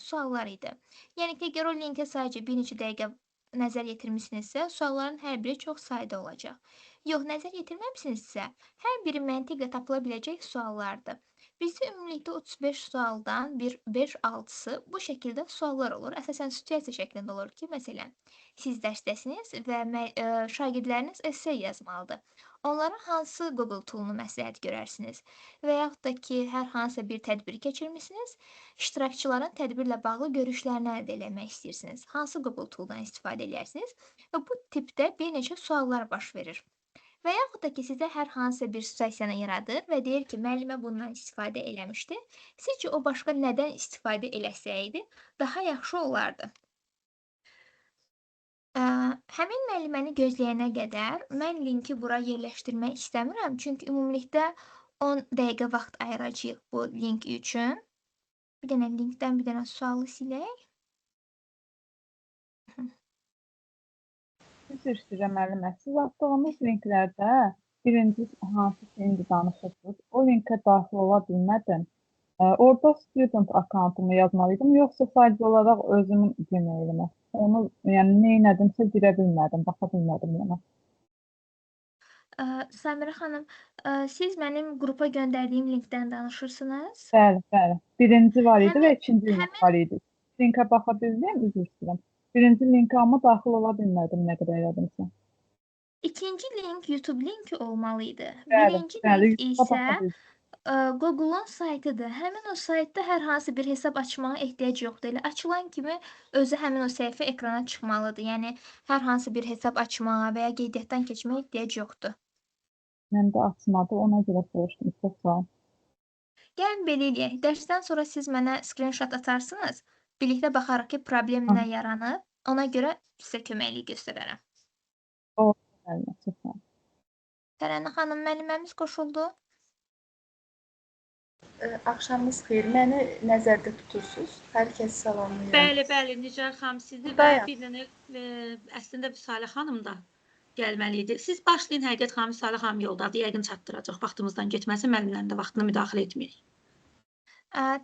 suallar idi. Yəni ki, əgər o linkə sadəcə bir neçə dəqiqə nəzər yetirmisinizsə, sualların hər biri çox sadə olacaq. Yox, nəzər yetirməmisinizsə, hər biri məntiqlə tapıla biləcək suallardır. Bizdə ümumilikdə 35 sualdan 5-6-sı bu şəkildə suallar olur. Əsasən situasiya şəklində olur ki, məsələn, siz dərsdəsiniz və şagirdləriniz esse yazmalıdır. Onlara hansı Google toolunu məsləhət görərsiniz? Və yaxud da ki, hər hansısa bir tədbir keçirmisiniz, iştirakçıların tədbirlə bağlı görüşlərini əldə eləmək istəyirsiniz. Hansı Google tooldan istifadə edərsiniz? Və bu tipdə bir neçə suallar baş verir. Və yaxud da ki, sizə hər hansısa bir situasiyanı yaradır və deyir ki, müəllimə bundan istifadə eləmişdi. Sizcə o başqa nədən istifadə eləsəydi, daha yaxşı olardı? Həmin müəlliməni gözləyənə qədər mən linki bura yerləşdirmək istəmirəm, çünki ümumilikdə 10 dəqiqə vaxt ayıracağıq bu link üçün. Bir dənə linkdən bir dənə sualı silək. Üzr istəyirəm müəllimə. Siz atdığınız linklərdə birinci hansı ki indi danışırsınız, o linkə daxil ola bilmədim. Orada student akkauntumu yazmalıydım, yoxsa sadəcə olaraq özümün Gmailimi. Onu, yəni nə edimsə girə bilmədim, baxa bilmədim ona. Səmirə xanım, siz mənim qrupa göndərdiyim linkdən danışırsınız? Bəli, bəli. Birinci var idi və Həmin, ikinci link həmin var idi. Linkə baxa bildim, üzr istəyirəm. Birinci linkə amma daxil ola bilmədim, nə qədər yadımsa. ikinci link YouTube linki olmalıydı. Bəli, Birinci bəli, link YouTube'a isə baxa bildim. Google-un saytıdır. Həmin o saytda hər hansı bir hesab açmağa ehtiyac yoxdur. Elə açılan kimi özü həmin o səhifə ekrana çıxmalıdır. Yəni hər hansı bir hesab açmağa və ya qeydiyyatdan keçməyə ehtiyac yoxdur. Mən də açmadı, ona görə soruşdum. Çox sağ olun. Gəlin belə eləyək. Dərsdən sonra siz mənə screenshot atarsınız. Birlikdə baxarıq ki, problem nə yaranıb. Ona görə sizə köməklik göstərərəm. Oldu, müəllimə, çox sağ olun. Tərənə xanım, müəlliməmiz qoşuldu. Axşamınız xeyir. Məni nəzərdə tutursunuz. Hər kəs salamlayıram. Bəli, bəli, Nicar xanım sizi və Dayan. bir dənə əslində Vüsalə xanım da gəlməli idi. Siz başlayın, Həqiqət xanım, Vüsalə xanım yoldadır, yəqin çatdıracaq. Vaxtımızdan getməsin, müəllimlərin də vaxtına müdaxilə etməyək.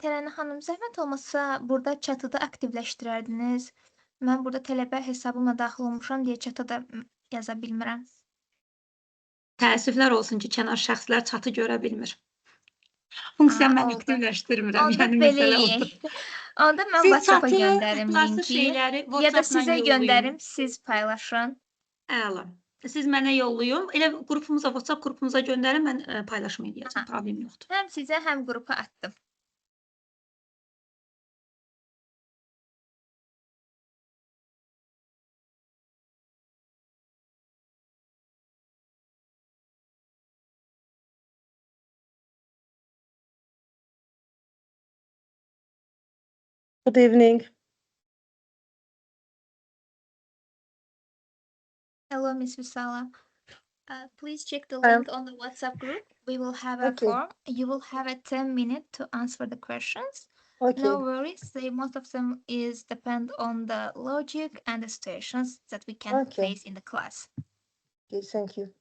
Tərənə xanım, zəhmət olmasa burada chatı da aktivləşdirərdiniz. Mən burada tələbə hesabımla daxil olmuşam deyə çata da yaza bilmirəm. Təəssüflər olsun ki, kənar şəxslər çatı görə bilmir. Funksiya mən Oldu. aktivləşdirmirəm, Onda yəni belə məsələ eləyək. odur. Onda mən Siz WhatsApp-a çatı, göndərim ixlaslı linki. şeyləri Ya da WhatsApp-la sizə yollayın. göndərim, siz paylaşın. Əla. Siz mənə yollayın. Elə qrupumuza, WhatsApp qrupumuza göndərin, mən paylaşım edəcəm. Aha. Problem yoxdur. Həm sizə, həm qrupa atdım. Good evening. Hello, Miss Visala. Please check the link on the WhatsApp group. We will have a Okay. form. You will have a 10 minutes to answer the questions. Okay. No worries. Most of them is depend on the logic and the situations that we can Okay. face in the class. Okay, thank you.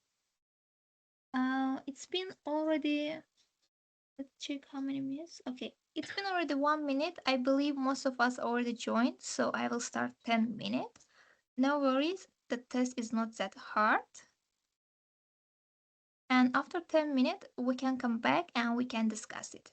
It's been already, let's check how many minutes. Okay, it's been already 1 minute. I believe most of us already joined, so I will start 10 minutes. No worries, the test is not that hard. And after 10 minutes, we can come back and we can discuss it.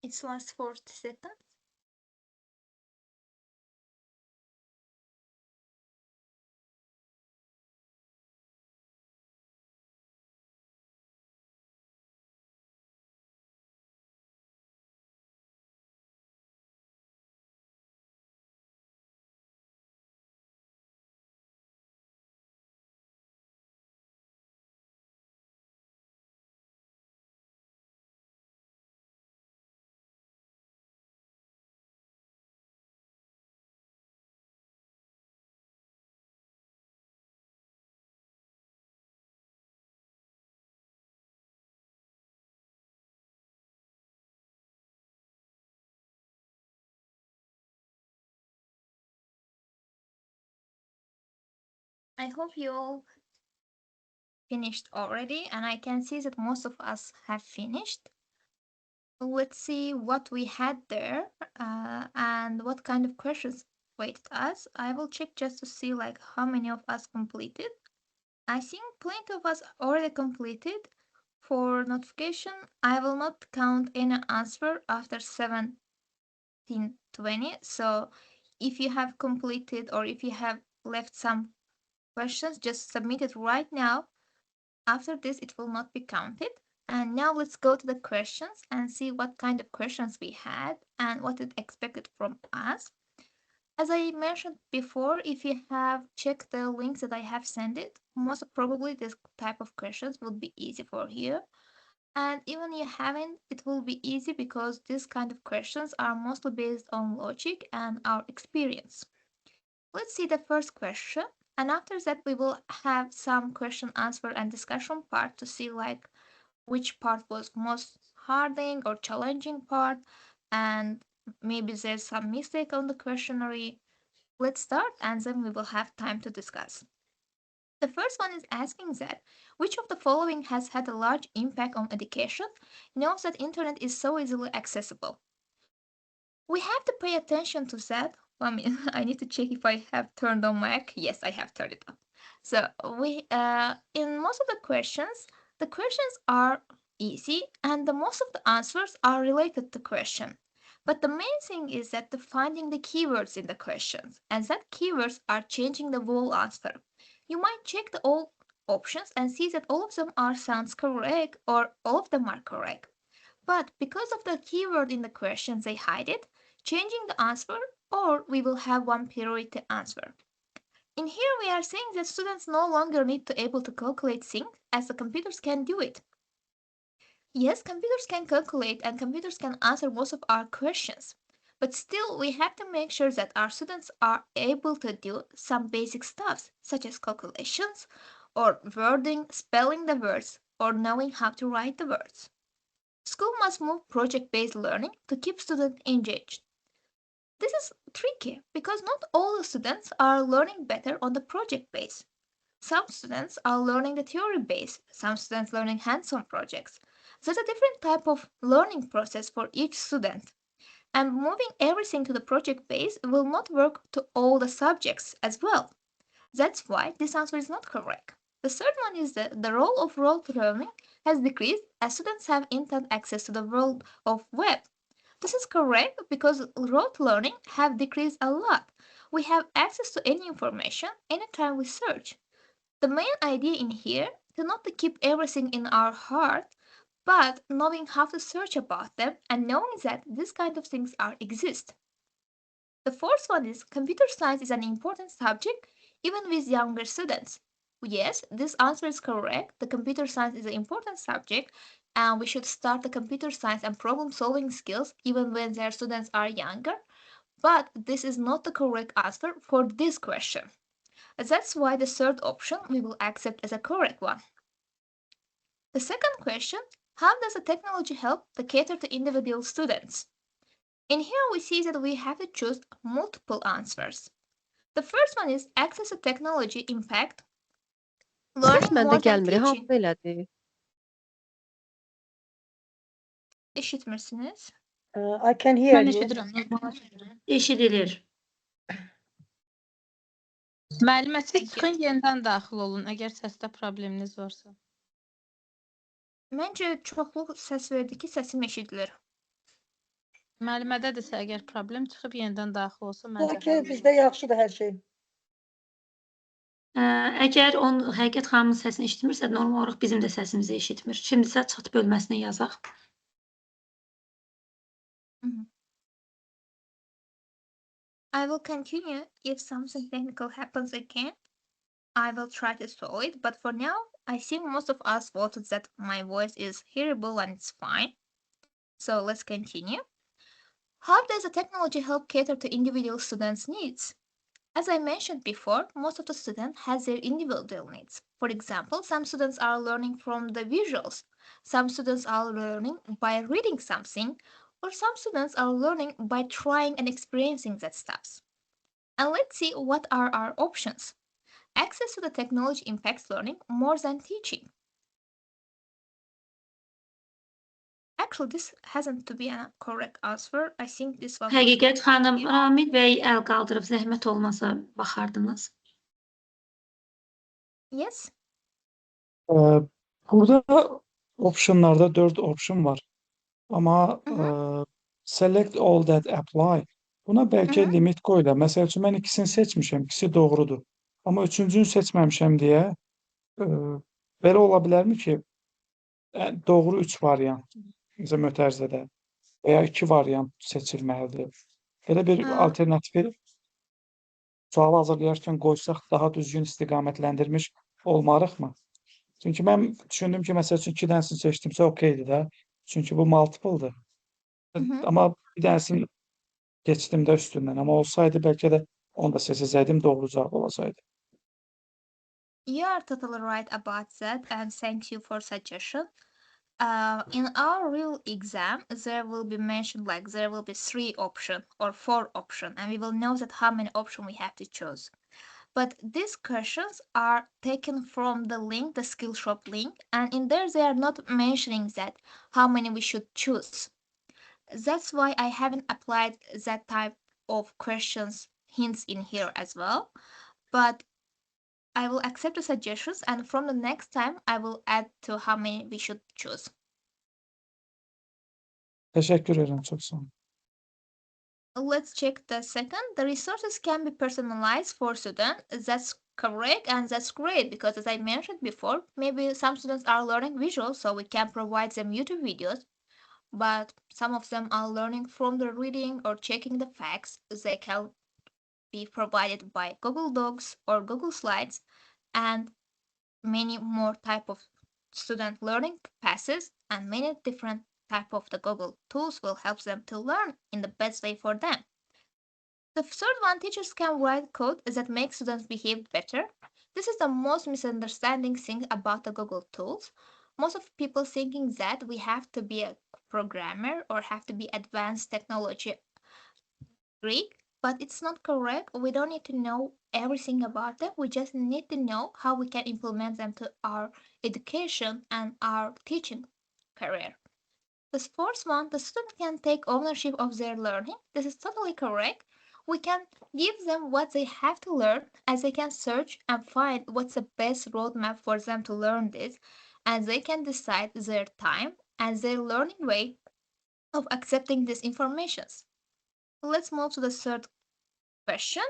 It lasts 40 seconds. I hope you all finished already, and I can see that most of us have finished. Let's see what we had there and what kind of questions waited us. I will check just to see like how many of us completed. I think plenty of us already completed. For notification, I will not count any answer after 17:20. So if you have completed or if you have left some questions, just submit it right now. After this, it will not be counted. And now let's go to the questions and see what kind of questions we had and what it expected from us. As I mentioned before, if you have checked the links that I have sent it, most probably this type of questions will be easy for you. And even you haven't, it will be easy because these kind of questions are mostly based on logic and our experience. Let's see the first question. And after that, we will have some question, answer, and discussion part to see like which part was most harding or challenging part, and maybe there's some mistake on the questionnaire. Let's start, and then we will have time to discuss. The first one is asking that which of the following has had a large impact on education, knows that internet is so easily accessible. We have to pay attention to that. I mean, I need to check if I have turned on mic. Yes, I have turned it on. So we in most of the questions are easy and the most of the answers are related to question. But the main thing is that the finding the keywords in the questions, and that keywords are changing the whole answer. You might check the all options and see that all of them are sounds correct or all of them are correct. But because of the keyword in the question, they hide it, changing the answer, or we will have one priority answer. In here, we are saying that students no longer need to able to calculate things as the computers can do it. Yes, computers can calculate and computers can answer most of our questions. But still, we have to make sure that our students are able to do some basic stuffs, such as calculations, or wording, spelling the words, or knowing how to write the words. School must move project-based learning to keep students engaged. This is tricky because not all the students are learning better on the project base. Some students are learning the theory base, some students learning hands-on projects. There's a different type of learning process for each student. And moving everything to the project base will not work to all the subjects as well. That's why this answer is not correct. The third one is that the role of rote learning has decreased as students have instant access to the world of web. This is correct because rote learning have decreased a lot. We have access to any information anytime we search. The main idea in here is not to keep everything in our heart, but knowing how to search about them and knowing that these kind of things exist. The fourth one is computer science is an important subject even with younger students. Yes, this answer is correct. The computer science is an important subject and we should start the computer science and problem solving skills even when their students are younger. But this is not the correct answer for this question. That's why the third option we will accept as a correct one. The second question, how does the technology help to cater to individual students? In here we see that we have to choose multiple answers. The first one is access to technology impact Səs learning məndə more than gəlmir. teaching. Hamısı elədir. İşitmirsiniz? I can hear Mən you. eşidirəm. Normal eşidirəm. Eşidilir. Müəllimə, siz Thank you. çıxın, yenidən daxil olun, əgər səsdə probleminiz varsa. Məncə çoxluq səs verdi ki, səsim eşidilir. Müəllimədədirsə əgər problem çıxıb yenidən daxil olsa məncə Sanki həll bizdə yaxşıdır hər şey. Əgər onun Həqiqət xanımın səsini eşitmirsə, normal olaraq bizim də səsimizi eşitmir. Şimdisə chat bölməsinə yazaq. Mhm. I will continue if something technical happens again. I will try to solve it, but for now, I think most of us voted that my voice is hearable and it's fine. So let's continue. How does the technology help cater to individual students' needs? As I mentioned before, most of the students has their individual needs. For example, some students are learning from the visuals, some students are learning by reading something, or some students are learning by trying and experiencing that stuff. And let's see what are our options. Access to the technology impacts learning more than teaching. Actually, this hasn't to be a correct answer. I think this one was Həqiqət xanım, Ramil bəy əl qaldırıb, zəhmət olmasa baxardınız. yes. Burada optionlarda 4 option var. Ama select all that apply. Buna bəlkə limit qoyular. Məsəl üçün, mən ikisini seçmişəm, ikisi doğrudur. Amma üçüncünü seçməmişəm deyə belə ola bilərmi ki, doğru 3 variant mötərizədə və ya 2 variant seçilməlidir. Belə bir alternatifi sualı hazırlayarkən qoysaq daha düzgün istiqamətləndirmiş olmarıq mı? Çünki mən düşündüm ki, məsəl üçün 2 dənəsini seçdimsə okeydir də. Çünki bu multiple-dır. Amma bir dənəsini geçtim də üstündən. Amma olsaydı bəlkə də onu da seçəcəydim, doğru cavab olasaydı. You are totally right about that, and thank you for suggestion. In our real exam, there will be mentioned like there will be 3 options or 4 options, and we will know that how many options we have to choose. But these questions are taken from the link, the Skillshop link, and in there they are not mentioning that how many we should choose. That's why I haven't applied that type of questions hints in here as well. But I will accept the suggestions, and from the next time I will add to how many we should choose. Teşekkür ederim, çok sağ olun. Let's check the second. The resources can be personalized for students. That's correct, and that's great because as I mentioned before, maybe some students are learning visual, so we can provide them YouTube videos, but some of them are learning from the reading or checking the facts. They can be provided by Google Docs or Google Slides, and many more type of student learning passes, and many different type of the Google tools will help them to learn in the best way for them. The third one, teachers can write code that makes students behave better. This is the most misunderstanding thing about the Google tools. Most of people thinking that we have to be a programmer or have to be advanced technology Greek, but it's not correct. We don't need to know everything about them. We just need to know how we can implement them to our education and our teaching career. The fourth one, the student can take ownership of their learning. This is totally correct. We can give them what they have to learn, as they can search and find what's the best roadmap for them to learn this, and they can decide their time and their learning way of accepting these informations. Let's move to the third question.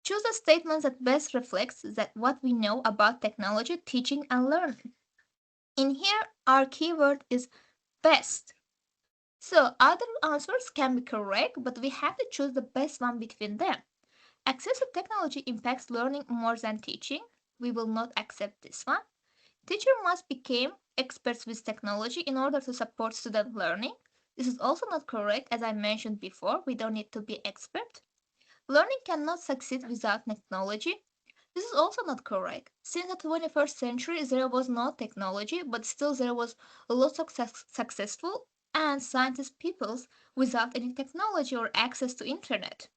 Choose a statement that best reflects that what we know about technology, teaching, and learning. In here, our keyword is best. So other answers can be correct, but we have to choose the best one between them. Access to technology impacts learning more than teaching. We will not accept this one. Teacher must become experts with technology in order to support student learning. This is also not correct. As I mentioned before, we don't need to be expert. Learning cannot succeed without technology. This is also not correct. Since the 21st century, there was no technology, but still there was a lot of successful and scientist peoples without any technology or access to internet.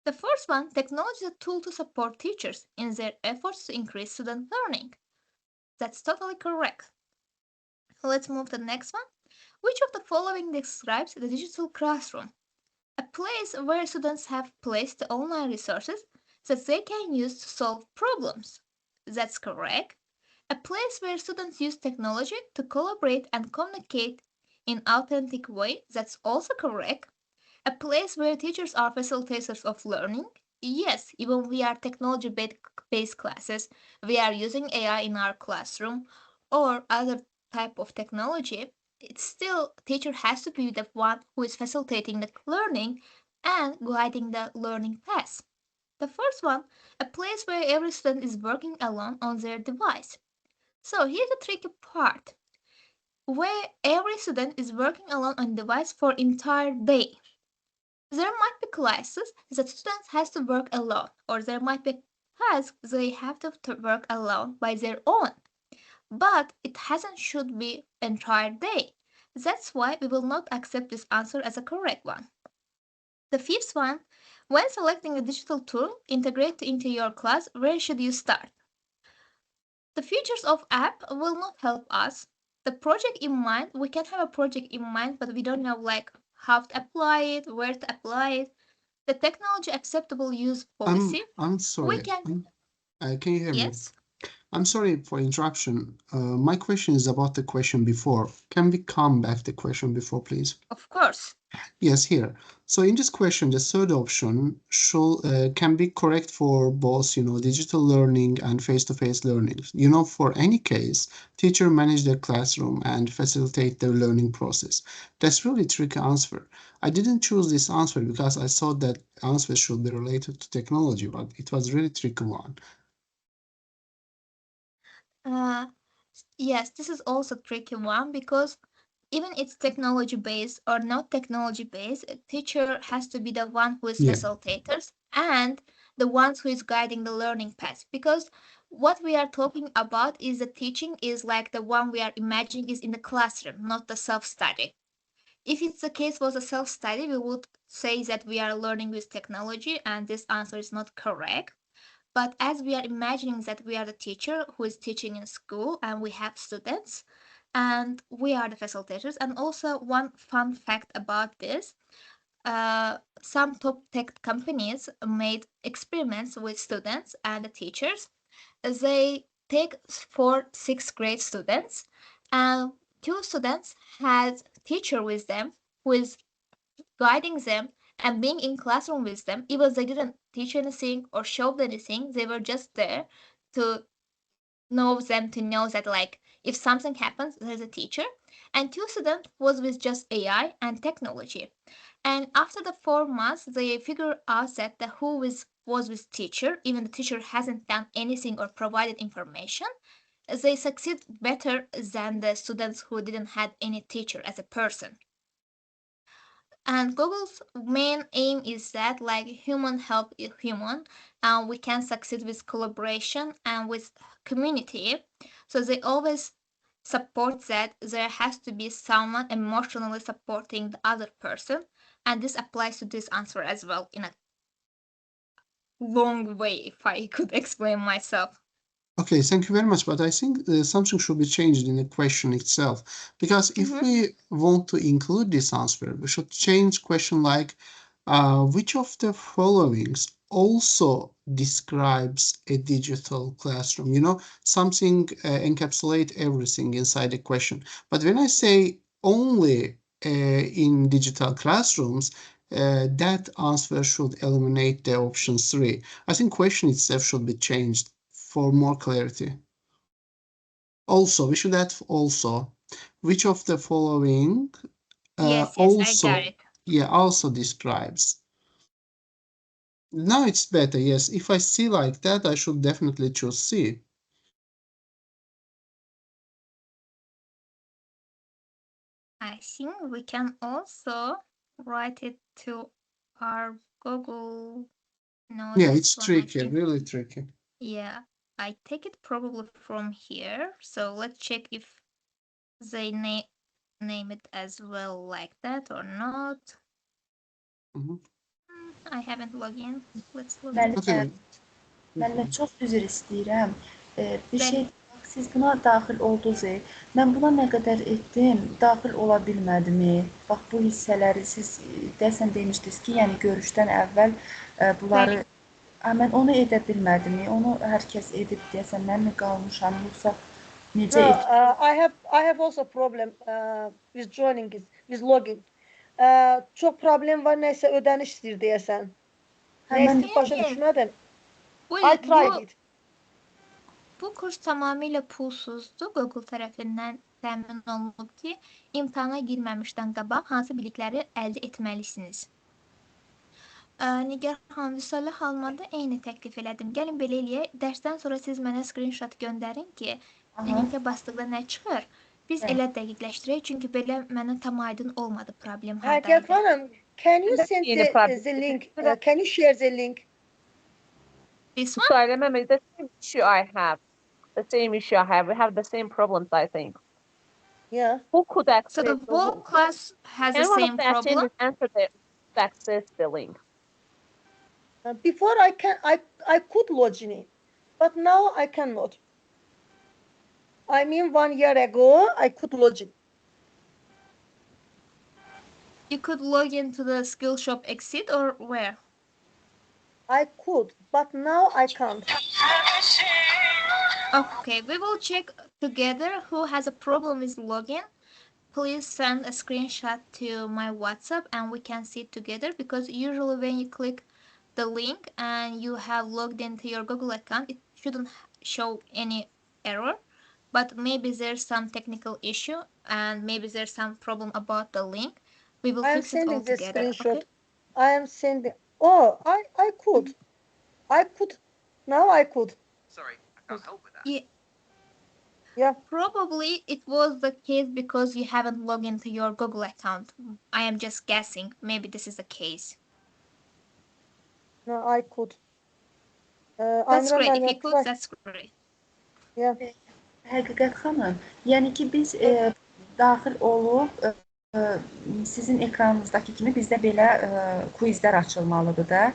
The first one, technology is a tool to support teachers in their efforts to increase student learning. That's totally correct. Let's move to the next one. Which of the following describes the digital classroom? A place where students have placed the online resources that they can use to solve problems. That's correct. A place where students use technology to collaborate and communicate in authentic way, that's also correct. A place where teachers are facilitators of learning. Yes, even we are technology-based classes, we are using AI in our classroom or other type of technology. It's still teacher has to be the one who is facilitating the learning and guiding the learning path. The first one, a place where every student is working alone on their device. So here's the tricky part, where every student is working alone on device for entire day. There might be classes that students has to work alone, or there might be tasks they have to work alone by their own. But it hasn't should be entire day. That's why we will not accept this answer as a correct one. The fifth one, when selecting a digital tool integrated into your class, where should you start? The features of app will not help us. The project in mind, we can have a project in mind, but we don't know like how to apply it, where to apply it. The technology acceptable use policy, I'm we sorry. can, Can you hear me? yes, I'm sorry for interruption. My question is about the question before. Can we come back to the question before, please? of course. Yes, here. So in this question, the third option can be correct for both, digital learning and face-to-face learning. For any case, teacher manage their classroom and facilitate their learning process. That's really tricky answer. I didn't choose this answer because I thought that answer should be related to technology, but it was really tricky one. Uh, yes, this is also a tricky one because even it's technology based or not technology based, a teacher has to be the one who is Yeah. facilitators and the ones who is guiding the learning path. Because what we are talking about is the teaching is like the one we are imagining is in the classroom, not the self-study. If it's the case was a self-study, we would say that we are learning with technology, and this answer is not correct. But as we are imagining that we are the teacher who is teaching in school and we have students and we are the facilitators. And also, one fun fact about this, some top tech companies made experiments with students and the teachers. They take 4, 6 grade students, and 2 students had teacher with them who is guiding them and being in classroom with them, even they didn't teach anything or show them anything, they were just there to know them, to know that like if something happens, there's a teacher. And 2 students was with just AI and technology. And after the 4 months, they figured out that the who was with teacher, even the teacher hasn't done anything or provided information, they succeed better than the students who didn't have any teacher as a person. And Google's main aim is that like human help human, and we can succeed with collaboration and with community. So they always support that there has to be someone emotionally supporting the other person, and this applies to this answer as well in a long way, if I could explain myself. Okay, thank you very much. But I think something should be changed in the question itself. Because if we want to include this answer, we should change question like, which of the followings also describes a digital classroom? Something encapsulate everything inside the question. But when I say only in digital classrooms, that answer should eliminate the option 3. I think question itself should be changed for more clarity. Also, we should add also, which of the following Yes, I got it. also describes. Now it's better, yes. If I see like that, I should definitely choose C. I think we can also write it to our Google. No, Yeah, this it's one I tricky, think. really tricky. Yeah, I take it probably from here. So let's check if they name it as well like that or not. Mhm. I haven't logged in. Let's log in. Okay. Müəllimə çox üzr istəyirəm. Bir Ben- şey bax, siz buna daxil oldunuz. Mən buna nə qədər etdim, daxil ola bilmədimi? Bax bu hissələri siz deyəsən demişdiniz ki, yəni görüşdən əvvəl bunları mən onu edə bilmədim. Onu hər kəs edib deyəsən mən mi qalmışam yoxsa Necə No, etkin? I have also problem with joining it, with login. Çok problem var, neyse ödəniş istəyir deyəsən. Hə, Nə mən istəyir başa Xeyr, düşmədim. bu, I tried bu, it. bu kurs tamamilə pulsuzdur. Google tərəfindən təmin olunub ki, imtahana girməmişdən qabaq hansı bilikləri əldə etməlisiniz. Nigar xanım, Vüsalə xanıma da eyni təklif elədim. Gəlin belə eləyək, dərsdən sonra siz mənə screenshot göndərin ki, Aha, linkə basdıqda nə çıxır? Biz hə. elə dəqiqləşdirək, çünki belə mənə tam aydın olmadı problem Həqiqət hardaydı. xanım, can you That's send yeni problem. the link? Can you share the link? This one? Sorry, remember the same issue I have. The same issue I have. We have the same problems, I think. Yeah. Who could So access the whole class has the anyone of same the problem? attendants answer the access the link? Before I could log in it, but now I cannot. I mean 1 year ago I could log in. You could log into the Skillshop Exit or where? I could, but now I can't. Okay, we will check together who has a problem with login. Please send a screenshot to my WhatsApp and we can see it together, because usually when you click the link and you have logged into your Google account, it shouldn't show any error, but maybe there's some technical issue and maybe there's some problem about the link. We will I am fix it all sending the together, screenshot. okay? I am sending. Oh, I could. I could. Now I could. Sorry, I can't help with that. Yeah. Yeah. Probably it was the case because you haven't logged into your Google account. I am just guessing. Maybe this is the case. No, I could. That's Amira great. If you müəllimə could, try. that's great. Yeah. Həqiqət xanım, yəni ki biz daxil olub sizin ekranınızdakı kimi bizdə belə quizlər açılmalıdır da.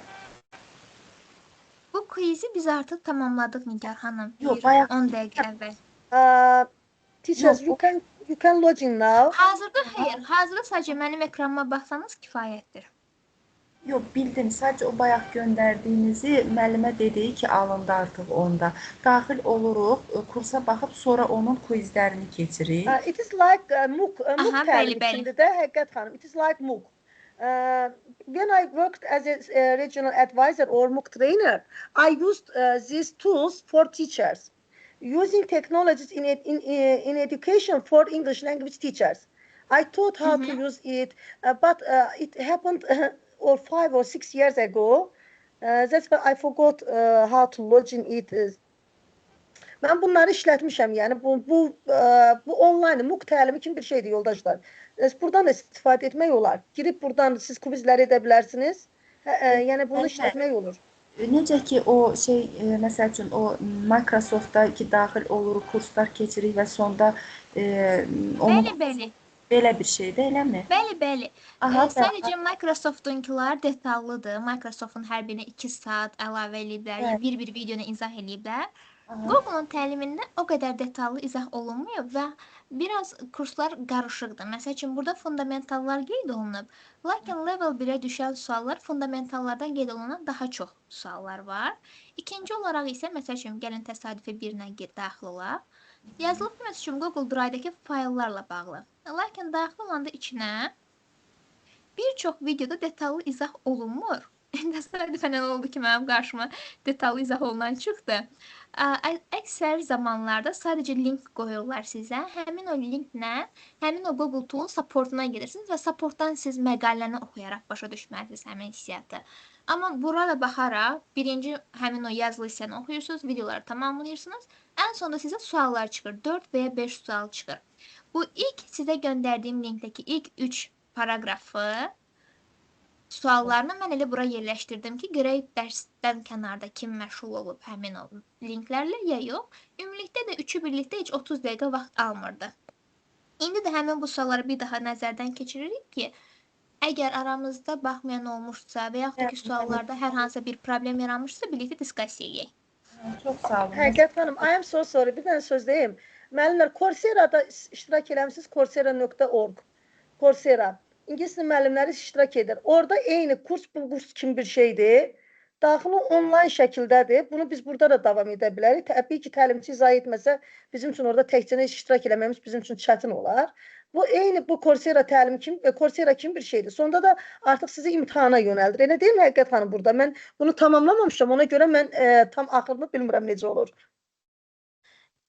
Bu quizi biz artıq tamamladıq Nigar xanım. Yox, Bir bayaq 10 dəqiqə əvvəl. Teachers, Yox, you can log in now. Hazırda xeyr. Hazırda sadəcə mənim ekranıma baxsanız kifayətdir. yox, bildim. Sadəcə o bayaq göndərdiyinizi müəllimə dedi ki, alındı artıq onda. Daxil oluruq, kursa baxıb sonra onun quizlərini keçirik. It is like MOOC Aha, təlim bəli, bəli. içində də həqiqət xanım. It is like MOOC. When I worked as a regional advisor or MOOC trainer, I used these tools for teachers, using technologies in education for English language teachers. I taught how to use it, but it happened 5 or 6 years ago. That's why I forgot how to log in it. Mən bunları işlətmişəm. Yəni bu onlayn MOOC təlimi kimi bir şeydir yoldaşlar. Buradan da istifadə etmək olar. Girib buradan siz quizlər edə bilərsiniz. Yəni bunu işlətmək olur. Necə ki o məsəl üçün o Microsoftda ki daxil oluruq, kurslar keçirik və sonda onu Bəli. belə bir şeydir, eləmi? Bəli. Sadəcə Microsoft'unkilar detallıdır. Microsoft'un hər birinə 2 saat əlavə eləyiblər, bir videonu izah eləyiblər. Google'un təlimində o qədər detallı izah olunmuyor və biraz kurslar qarışıqdır. Məsəl üçün burada fundamentallar qeyd olunub, lakin level 1-ə düşən suallar fundamentallardan qeyd olunan daha çox suallar var. İkinci olaraq isə məsəl üçün gəlin təsadüfi birinə daxil olaq. Yazılıb məsəl üçün Google Drive-dakı fayllarla bağlı. Lakin daxil olanda içinə bir çox videoda detallı izah olunmur. Təsadüfən oldu ki, mənim qarşıma detallı izah olunan çıxdı. Əksər zamanlarda sadəcə link qoyurlar sizə. Həmin o linklə, həmin o Google Tool'un supportuna gedirsiniz və supportdan siz məqaləni oxuyaraq başa düşməlisiniz həmin hissiyatı. Amma burada baxaraq, birinci həmin o yazılı hissəni oxuyursunuz, videoları tamamlayırsınız. Ən sonunda sizə suallar çıxır. 4 və ya 5 sual çıxır. Bu ilk sizə göndərdiyim linkdəki ilk 3 paragrafı suallarını mən elə bura yerləşdirdim ki, görək dərsdən kənarda kim məşğul olub həmin o linklərlə ya yox. Ümumilikdə də üçü birlikdə heç 30 dəqiqə vaxt almırdı. İndi də həmin bu sualları bir daha nəzərdən keçiririk ki, əgər aramızda baxmayan olmuşsa və yaxud da ki, suallarda hər hansı bir problem yaranmışsa, birlikdə diskasiya edək. Çox sağ olun. Həqiqət xanım, I am so sorry. Bir dənə söz deyim. Müəllimlər, Coursera'da iştirak eləmişsiniz, coursera.org. Coursera. İngilis dili müəllimləri iştirak edir. Orada eyni kurs, bu kurs kimi bir şeydir. Daxili onlayn şəkildədir. Bunu biz burada da davam edə bilərik. Təbii ki, təlimçi izah etməsə, bizim üçün orada təkcə iştirak eləməyimiz bizim üçün çətin olar. Bu eyni bu Coursera təlim kimi, Coursera kimi bir şeydir. Sonda da artıq sizi imtahana yönəldir. Elə deyil mi Həqiqət xanım burada? Mən bunu tamamlamamışam. Ona görə mən tam axırını bilmirəm necə olur.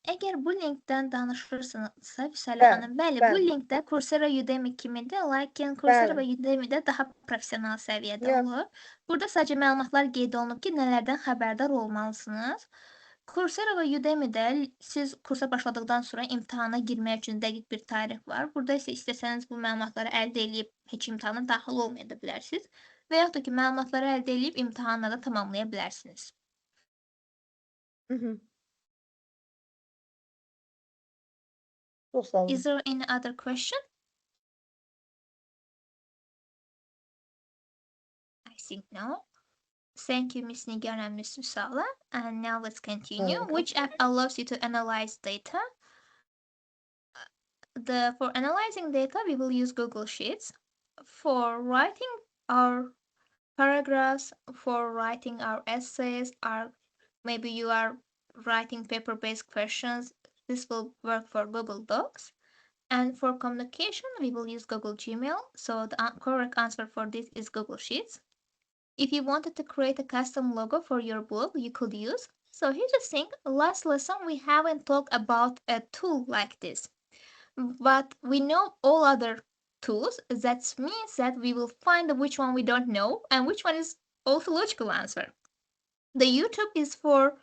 Əgər bu linkdən danışırsınızsa, Vüsələ Bəli, xanım, bəli, bu bəli, linkdə Coursera, Udemy kimidir, lakin Coursera və bəli. Udemy'də daha professional səviyyədə Ya, olur. Burada sadəcə məlumatlar qeyd olunub ki, nələrdən xəbərdar olmalısınız. Coursera və Udemy'də siz kursa başladıqdan sonra imtahana girmək üçün dəqiq bir tarix var. Burada isə istəsəniz bu məlumatları əldə edib heç imtahana daxil olmaya da bilərsiniz və yaxud da ki, məlumatları əldə edib imtahanla da tamamlaya bilərsiniz. Çox sağ olun. Is there any other question? I think no. Thank you, Ms. Nigar and Ms. Susala. And now let's continue. Welcome. Which app allows you to analyze data? For analyzing data, we will use Google Sheets. For writing our paragraphs, for writing our essays, maybe you are writing paper-based questions, this will work for Google Docs. And for communication, we will use Google Gmail. So the correct answer for this is Google Sheets. If you wanted to create a custom logo for your blog, you could use. So here's the thing, last lesson we haven't talked about a tool like this, but we know all other tools. That means that we will find which one we don't know and which one is also logical answer. The YouTube is for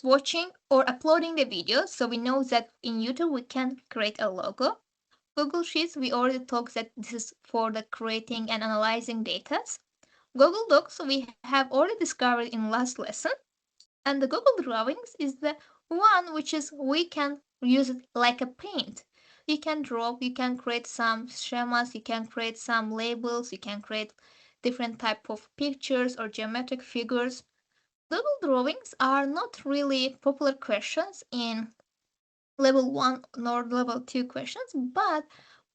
watching or uploading the videos, so we know that in YouTube we can create a logo. Google Sheets, we already talked that this is for the creating and analyzing data. Google Docs, we have already discovered in last lesson. And the Google Drawings is the one which is we can use it like a paint. You can draw, you can create some schemas, you can create some labels, you can create different type of pictures or geometric figures. Google Drawings are not really popular questions in level 1 nor level 2 questions, but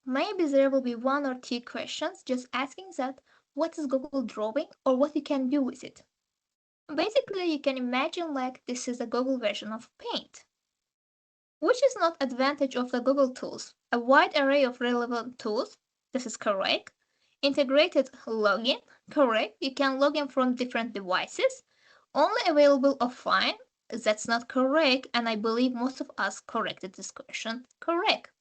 maybe there will be 1 or 2 questions just asking that what is Google Drawing or what you can do with it. Basically, you can imagine like this is a Google version of Paint. Which is not advantage of the Google tools? A wide array of relevant tools, this is correct. Integrated login, correct. You can log in from different devices. Only available offline, that's not correct, and I believe most of us corrected this question correct.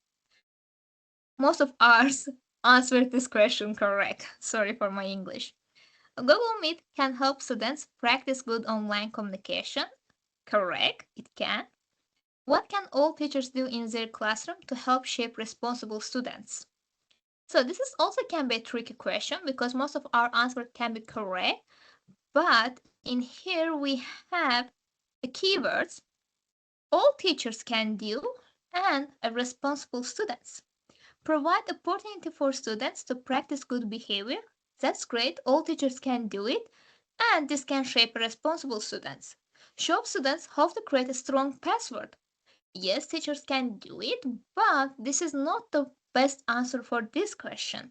Most of us answered this question correct. Sorry for my English. Google Meet can help students practice good online communication. Correct, it can. What can all teachers do in their classroom to help shape responsible students? So this is also can be a tricky question because most of our answers can be correct, but in here we have the keywords all teachers can do and a responsible students. Provide opportunity for students to practice good behavior. That's great, all teachers can do it, and this can shape responsible students. Show students how to create a strong password. Yes, teachers can do it, but this is not the best answer for this question.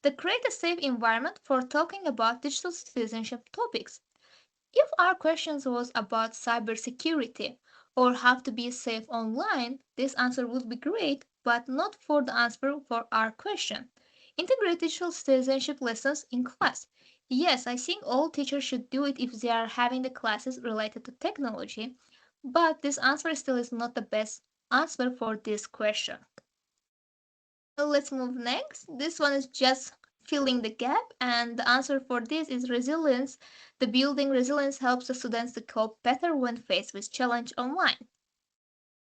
To create a safe environment for talking about digital citizenship topics. If our question was about cybersecurity or how to be safe online, this answer would be great, but not for the answer for our question. Integrate digital citizenship lessons in class. Yes, I think all teachers should do it if they are having the classes related to technology, but this answer still is not the best answer for this question. So let's move next. This one is just filling the gap, and the answer for this is resilience. The building resilience helps the students to cope better when faced with challenge online.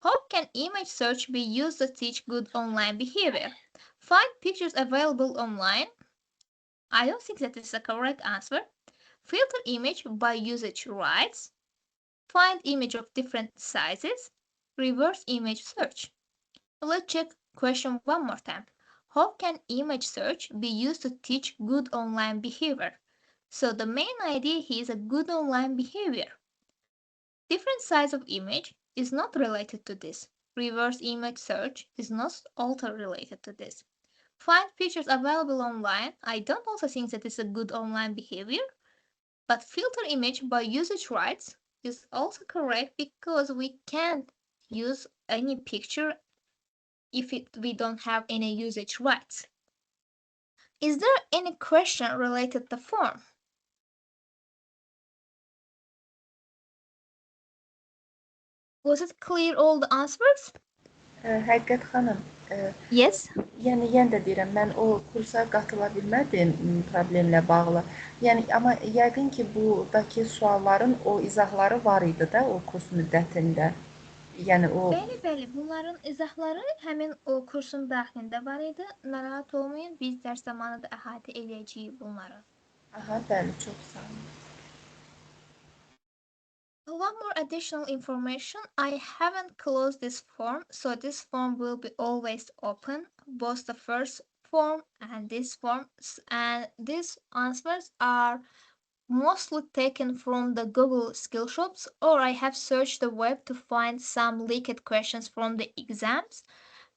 How can image search be used to teach good online behavior? Find pictures available online. I don't think that is the correct answer. Filter image by usage rights. Find image of different sizes. Reverse image search. Let's check question one more time. How can image search be used to teach good online behavior? So the main idea here is a good online behavior. Different size of image is not related to this. Reverse image search is not also related to this. Find features available online. I don't also think that is a good online behavior. But filter image by usage rights is also correct because we can't use any picture if we don't have any usage rights. Is there any question related to form? Was it clear all the answers? Həqiqət xanım, Yes. yəni yenə də deyirəm, mən o kursa qatıla bilmədim problemlə bağlı. Yəni amma yəqin ki, burdakı sualların o izahları var idi da o kurs müddətində. Yəni o Bəli, bunların izahları həmin o kursun daxilində var idi. Narahat olmayın, biz dərs zamanı da əhatə edəcəyik bunları. Aha, bəli, çox sağ olun. One more additional information. I haven't closed this form, so this form will be always open, both the first form and this form, and these answers are mostly taken from the Google Skillshops, or I have searched the web to find some leaked questions from the exams,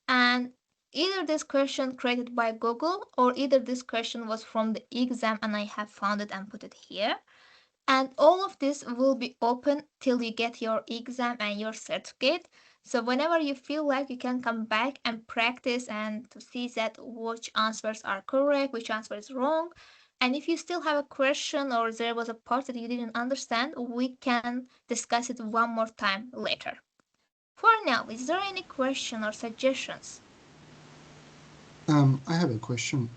and either this question created by Google or either this question was from the exam and I have found it and put it here. And all of this will be open till you get your exam and your certificate. So whenever you feel like, you can come back and practice and to see that which answers are correct, which answer is wrong. And if you still have a question or there was a part that you didn't understand, we can discuss it one more time later. For now, is there any question or suggestions? I have a question.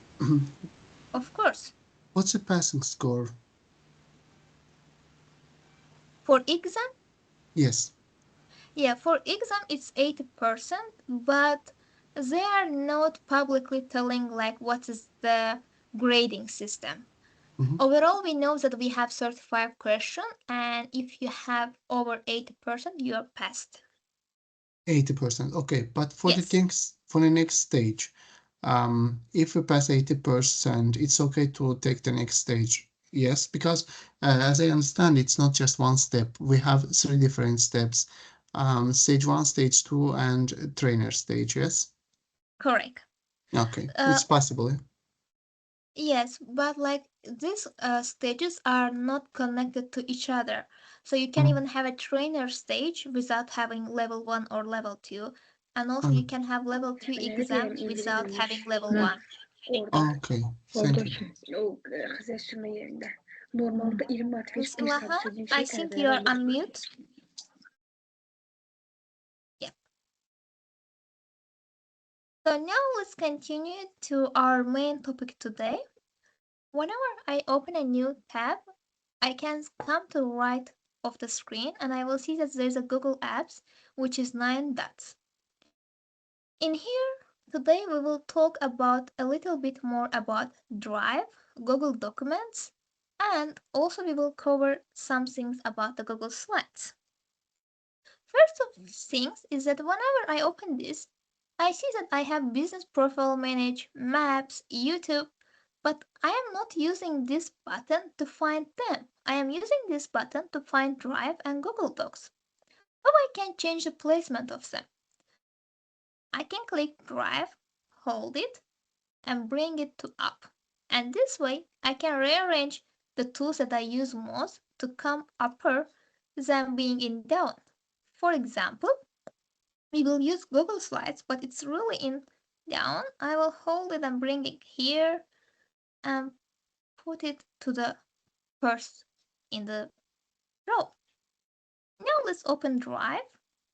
Of course. What's the passing score? For exam? Yes. Yeah, for exam it's 80%, but they are not publicly telling like what is the grading system. Overall, we know that we have 35 questions, and if you have over 80%, you are passed. 80%. Okay, but for Yes. the next stage, if we pass 80%, it's okay to take the next stage. Yes, because as I understand, it's not just one step. We have 3 different steps: stage 1, stage 2, and trainer stage. Yes. Correct. Okay, it's possible. Yes, but like these stages are not connected to each other. So you can even have a trainer stage without having level 1 or level 2. And also you can have level 2 exam without having level 1. Okay, thank you. Miss Ilaha, I think you are on mute. Yeah. So now let's continue to our main topic today. Whenever I open a new tab, I can come to the right of the screen and I will see that there's a Google Apps, which is 9 dots. In here, today we will talk about a little bit more about Drive, Google Documents, and also we will cover some things about the Google Slides. First of things is that whenever I open this, I see that I have Business Profile Manage, Maps, YouTube, but I am not using this button to find them. I am using this button to find Drive and Google Docs. How I can change the placement of them? I can click Drive, hold it, and bring it to up. And this way, I can rearrange the tools that I use most to come upper than being in down. For example, we will use Google Slides, but it's really in down. I will hold it and bring it here and put it to the first in the row. Now let's open Drive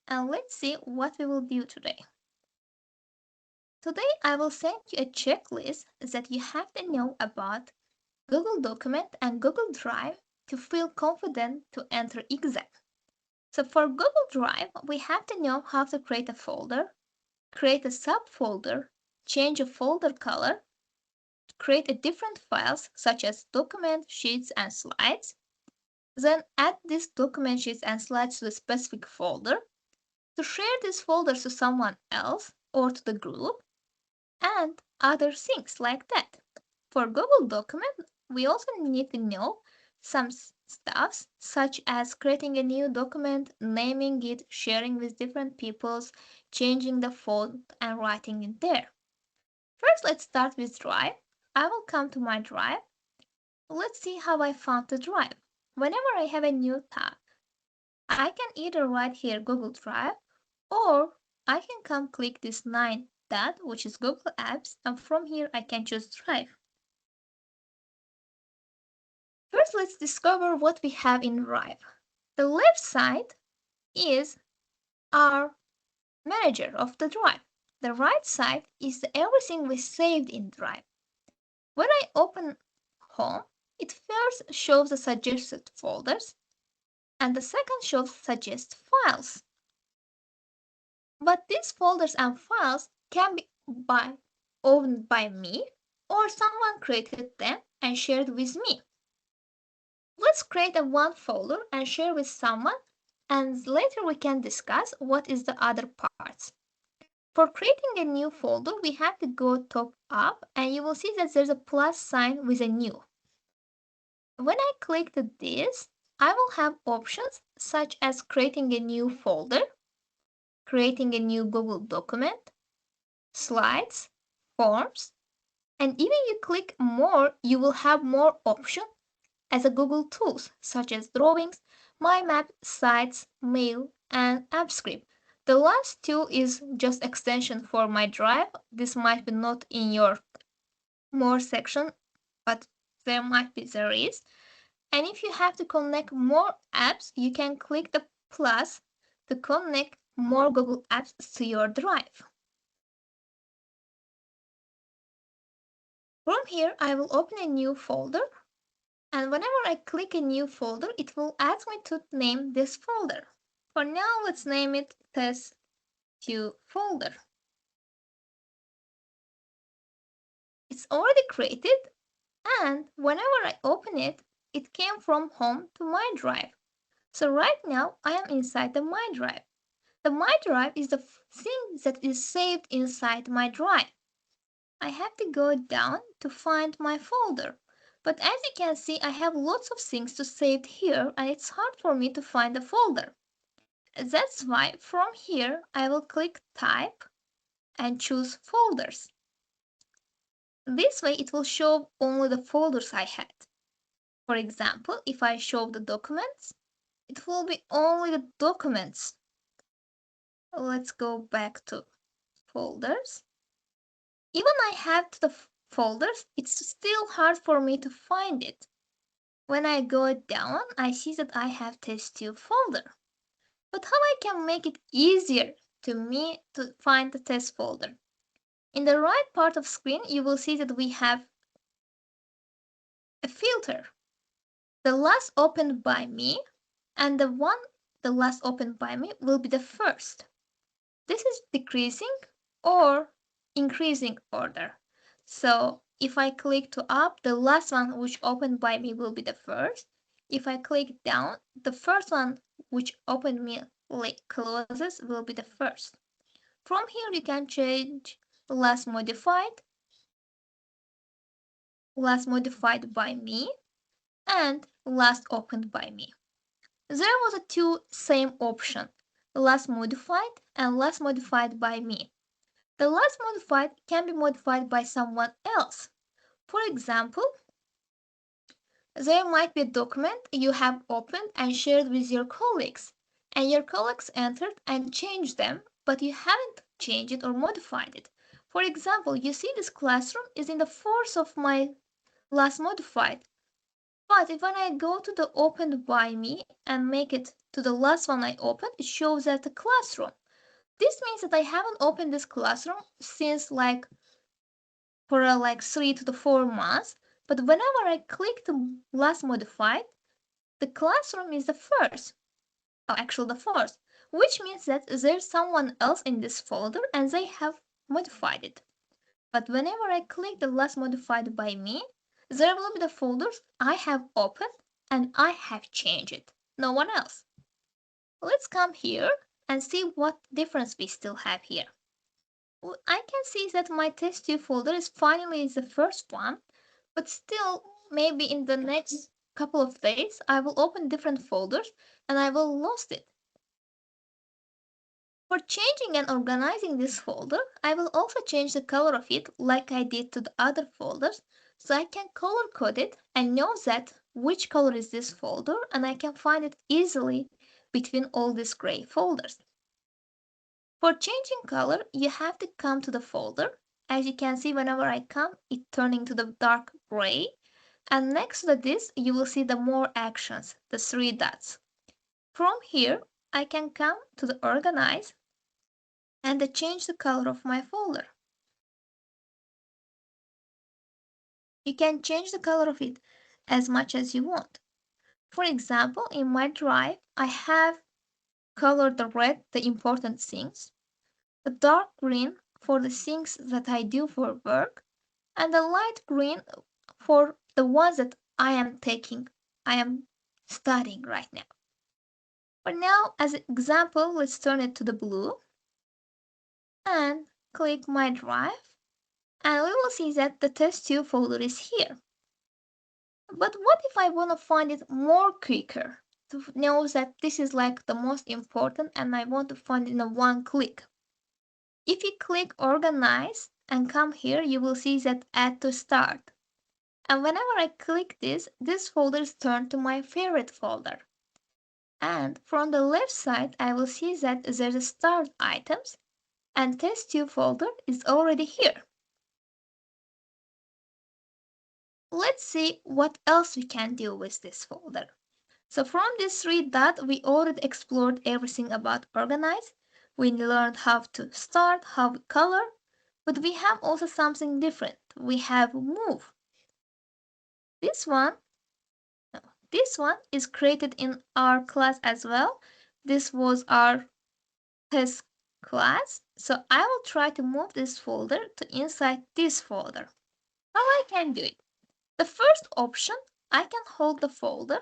and let's see what we will do today. Today I will send you a checklist that you have to know about Google Document and Google Drive to feel confident to enter exam. So for Google Drive, we have to know how to create a folder, create a subfolder, change a folder color, create a different files such as document, sheets, and slides, then add these document, sheets, and slides to a specific folder, to share these folders to someone else or to the group, and other things like that. For Google Document, we also need to know some stuff such as creating a new document, naming it, sharing with different peoples, changing the font and writing it there. First, let's start with Drive. I will come to my Drive. Let's see how I found the Drive. whenever I have a new tab, I can either write here Google Drive, or I can come click this 9 dot, which is Google Apps, and from here I can choose Drive. First, let's discover what we have in Drive. The left side is our manager of the drive. The right side is everything we saved in Drive. When I open Home, it first shows the suggested folders, and the second shows suggest files. But these folders and files can be owned by me, or someone created them and shared with me. Let's create a one folder and share with someone, and later we can discuss what is the other parts. For creating a new folder, we have to go top up, and you will see that there's a plus sign with a new. When I click this, I will have options such as creating a new folder, creating a new Google document, slides, forms, and even you click more, you will have more options as a Google tools such as drawings, My Map, sites, mail, and AppScript. The last two is just extension for my drive. This might be not in your more section, but there is. And if you have to connect more apps, you can click the plus to connect more Google apps to your drive. From here, I will open a new folder, and whenever I click a new folder, it will ask me to name this folder. For now, let's name it test2 folder. It's already created, and whenever I open it, it came from home to my drive. So right now, I am inside the My Drive. The My Drive is the thing that is saved inside my drive. I have to go down to find my folder. But as you can see, I have lots of things to save here, and it's hard for me to find the folder. That's why from here I will click Type and choose Folders. This way it will show only the folders I had. For example, if I show the documents, it will be only the documents. Let's go back to folders. Even I have the folders, it's still hard for me to find it. When I go down, I see that I have test2 folder. But how I can make it easier to me to find the test folder? In the right part of screen, you will see that we have a filter. The last opened by me and the last opened by me will be the first. This is decreasing or increasing order. So if I click to up, the last one which opened by me will be the first. If I click down, the first one which opened me closes will be the first. From here you can change last modified by me, and last opened by me. There was a two same option, last modified and last modified by me. The last modified can be modified by someone else. For example, there might be a document you have opened and shared with your colleagues, and your colleagues entered and changed them, but you haven't changed it or modified it. For example, you see this classroom is in the fourth of my last modified. But if when I go to the opened by me and make it to the last one I opened, it shows that the classroom. This means that I haven't opened this classroom since for 3 to 4 months, but whenever I click the last modified, the classroom is the first, actually the fourth, which means that there's someone else in this folder and they have modified it. But whenever I click the last modified by me, there will be the folders I have opened and I have changed it, no one else. Let's come here and see what difference we still have here. I can see that my test2 folder is finally the first one, but still maybe in the next couple of days I will open different folders and I will lose it. For changing and organizing this folder, I will also change the color of it like I did to the other folders, so I can color code it and know that which color is this folder, and I can find it easily between all these gray folders. For changing color, you have to come to the folder. As you can see, whenever I come, it turning to the dark gray. And next to this, you will see the more actions, the 3 dots. From here, I can come to the organize and change the color of my folder. You can change the color of it as much as you want. For example, in my drive, I have colored the red, the important things, the dark green for the things that I do for work, and the light green for the ones that I am studying right now. But now, as an example, let's turn it to the blue and click my drive, and we will see that the test2 folder is here. But what if I want to find it more quicker, to know that this is like the most important and I want to find it in one click? If you click organize and come here, you will see that add to start. And whenever I click this folder is turned to my favorite folder. And from the left side, I will see that there's a start items and test2 folder is already here. Let's see what else we can do with this folder. So from this 3 dots, we already explored everything about organize. We learned how to start, how to color, but we have also something different. We have move. This one is created in our class as well. This was our test class. So I will try to move this folder to inside this folder. How I can do it? The first option, I can hold the folder,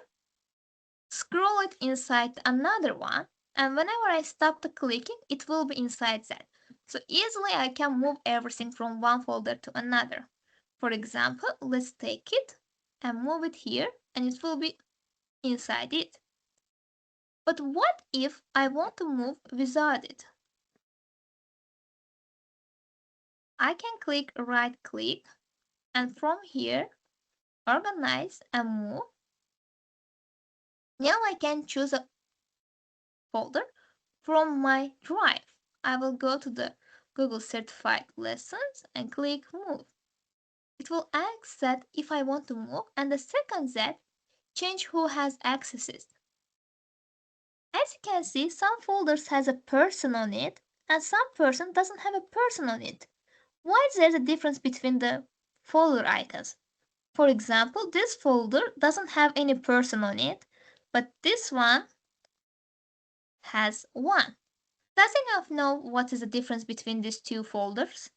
scroll it inside another one, and whenever I stop the clicking, it will be inside that. So easily I can move everything from one folder to another. For example, let's take it and move it here, and it will be inside it. But what if I want to move without it? I can click right click, and from here, organize and move. Now I can choose a folder from my drive. I will go to the Google Certified Lessons and click Move. It will ask that if I want to move, and the second that change who has accesses. As you can see, some folders has a person on it and some person doesn't have a person on it. Why is there a difference between the folder icons? For example, this folder doesn't have any person on it, but this one has one. Does anyone know what is the difference between these two folders?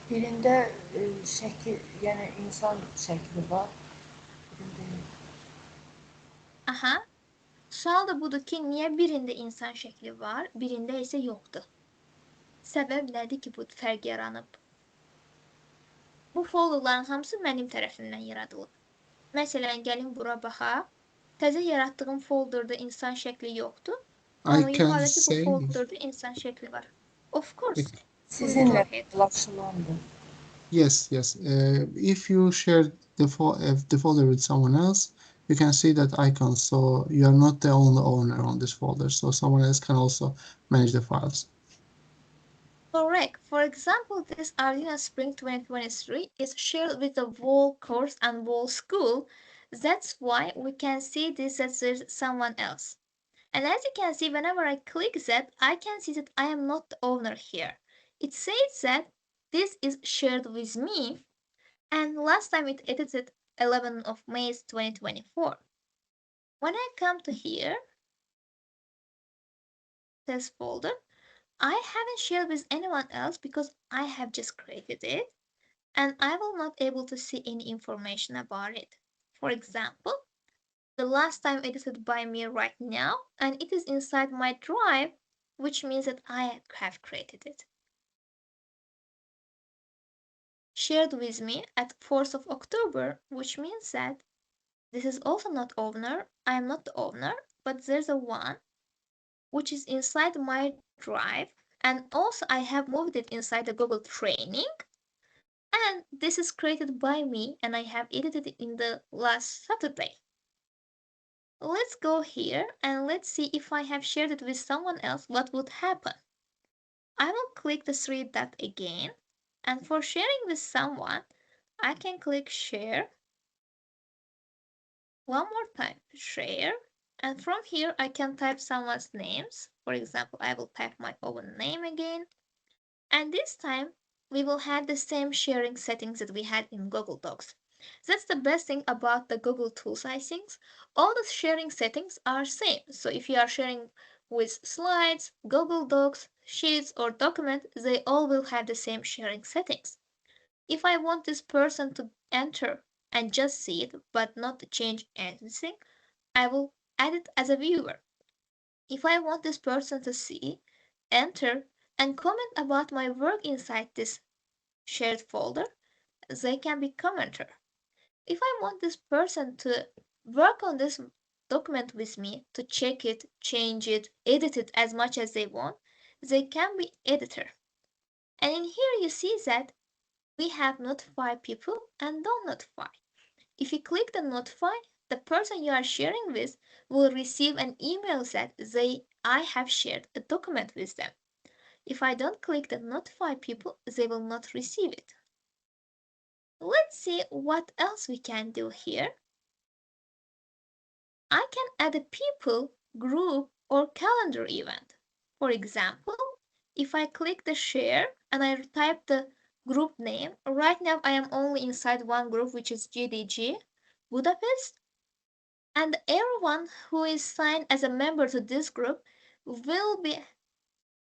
Birində şəkil, yəni insan şəkli var, birində yox. Aha. Sual da budur ki, niyə birində insan şəkli var, birində isə yoxdur? Səbəb nədir ki, bu fərq yaranıb? Bu folderların hamısı mənim tərəfimdən yaradılıb. Məsələn, gəlin bura baxaq. Təzə yaratdığım folderda insan şəkli yoxdur. Amma yuxarıdakı bu folderda insan şəkli var. Of course. Sizinlə paylaşılandır. Yes. If you share the folder with someone else, you can see that icon. So you are not the only owner on this folder. So someone else can also manage the files. Correct. For example, this Arduino Spring 2023 is shared with the whole course and whole school. That's why we can see this as there's someone else. And as you can see, whenever I click that, I can see that I am not the owner here. It says that this is shared with me, and last time it edited 11th of May 2024. When I come to here, this folder, I haven't shared with anyone else because I have just created it, and I will not able to see any information about it. For example, the last time edited by me right now, and it is inside my drive, which means that I have created it. Shared with me at 4th of October, which means that this is also not owner. I am not the owner, but there's a one which is inside my drive, and also I have moved it inside the Google training. And this is created by me and I have edited it in the last Saturday. Let's go here and let's see if I have shared it with someone else, what would happen. I will click the three dot again, and for sharing with someone, I can click share. One more time, share. And from here, I can type someone's names. For example, I will type my own name again. And this time, we will have the same sharing settings that we had in Google Docs. That's the best thing about the Google Tools, I think. All the sharing settings are same. So if you are sharing with slides, Google Docs, Sheets, or document, they all will have the same sharing settings. If I want this person to enter and just see it, but not to change anything, I will add it as a viewer. If I want this person to see, enter, and comment about my work inside this shared folder, they can be commenter. If I want this person to work on this document with me, to check it, change it, edit it as much as they want, they can be editor. And in here you see that we have notify people and don't notify. If you click the notify, the person you are sharing with will receive an email that I have shared a document with them. If I don't click the notify people, they will not receive it. Let's see what else we can do here. I can add a people, group, or calendar event. For example, if I click the share and I type the group name, right now I am only inside one group, which is GDG Budapest, and everyone who is signed as a member to this group will be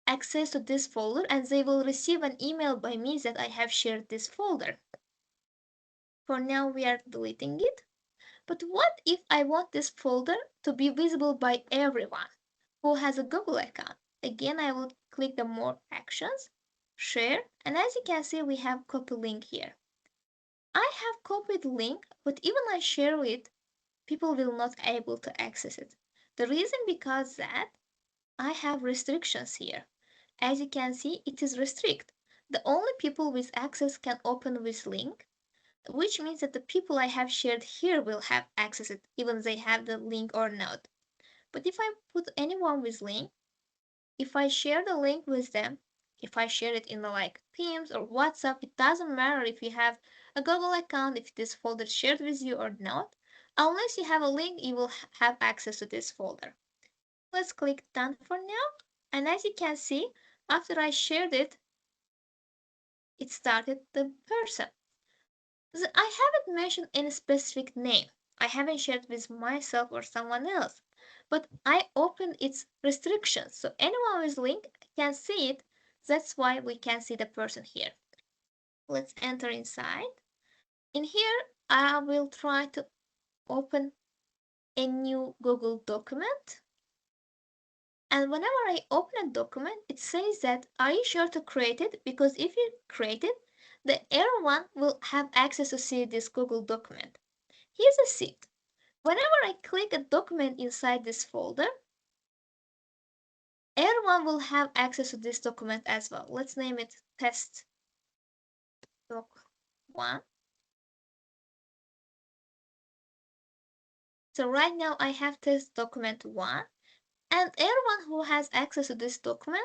access to this folder and they will receive an email by me that I have shared this folder. For now we are deleting it. But what if I want this folder to be visible by everyone who has a Google account? Again, I will click the more actions, share, and as you can see, we have copy link here. I have copied link, but even I share it, people will not able to access it. The reason because that I have restrictions here. As you can see, it is restrict. The only people with access can open with link, which means that the people I have shared here will have access it, even they have the link or not. But if I put anyone with link, if I share the link with them, if I share it in the like Teams or WhatsApp, it doesn't matter if you have a Google account, if this folder is shared with you or not. Unless you have a link, you will have access to this folder. Let's click done for now. And as you can see, after I shared it, it started the person. I haven't mentioned any specific name. I haven't shared with myself or someone else. But I opened its restrictions, so anyone with link can see it. That's why we can see the person here. Let's enter inside. In here, I will try to open a new Google document. And whenever I open a document, it says that, are you sure to create it? Because if you create it, everyone will have access to see this Google document. Here's a seed. Whenever I click a document inside this folder, everyone will have access to this document as well. Let's name it test doc 1. So right now I have test document 1, and everyone who has access to this document,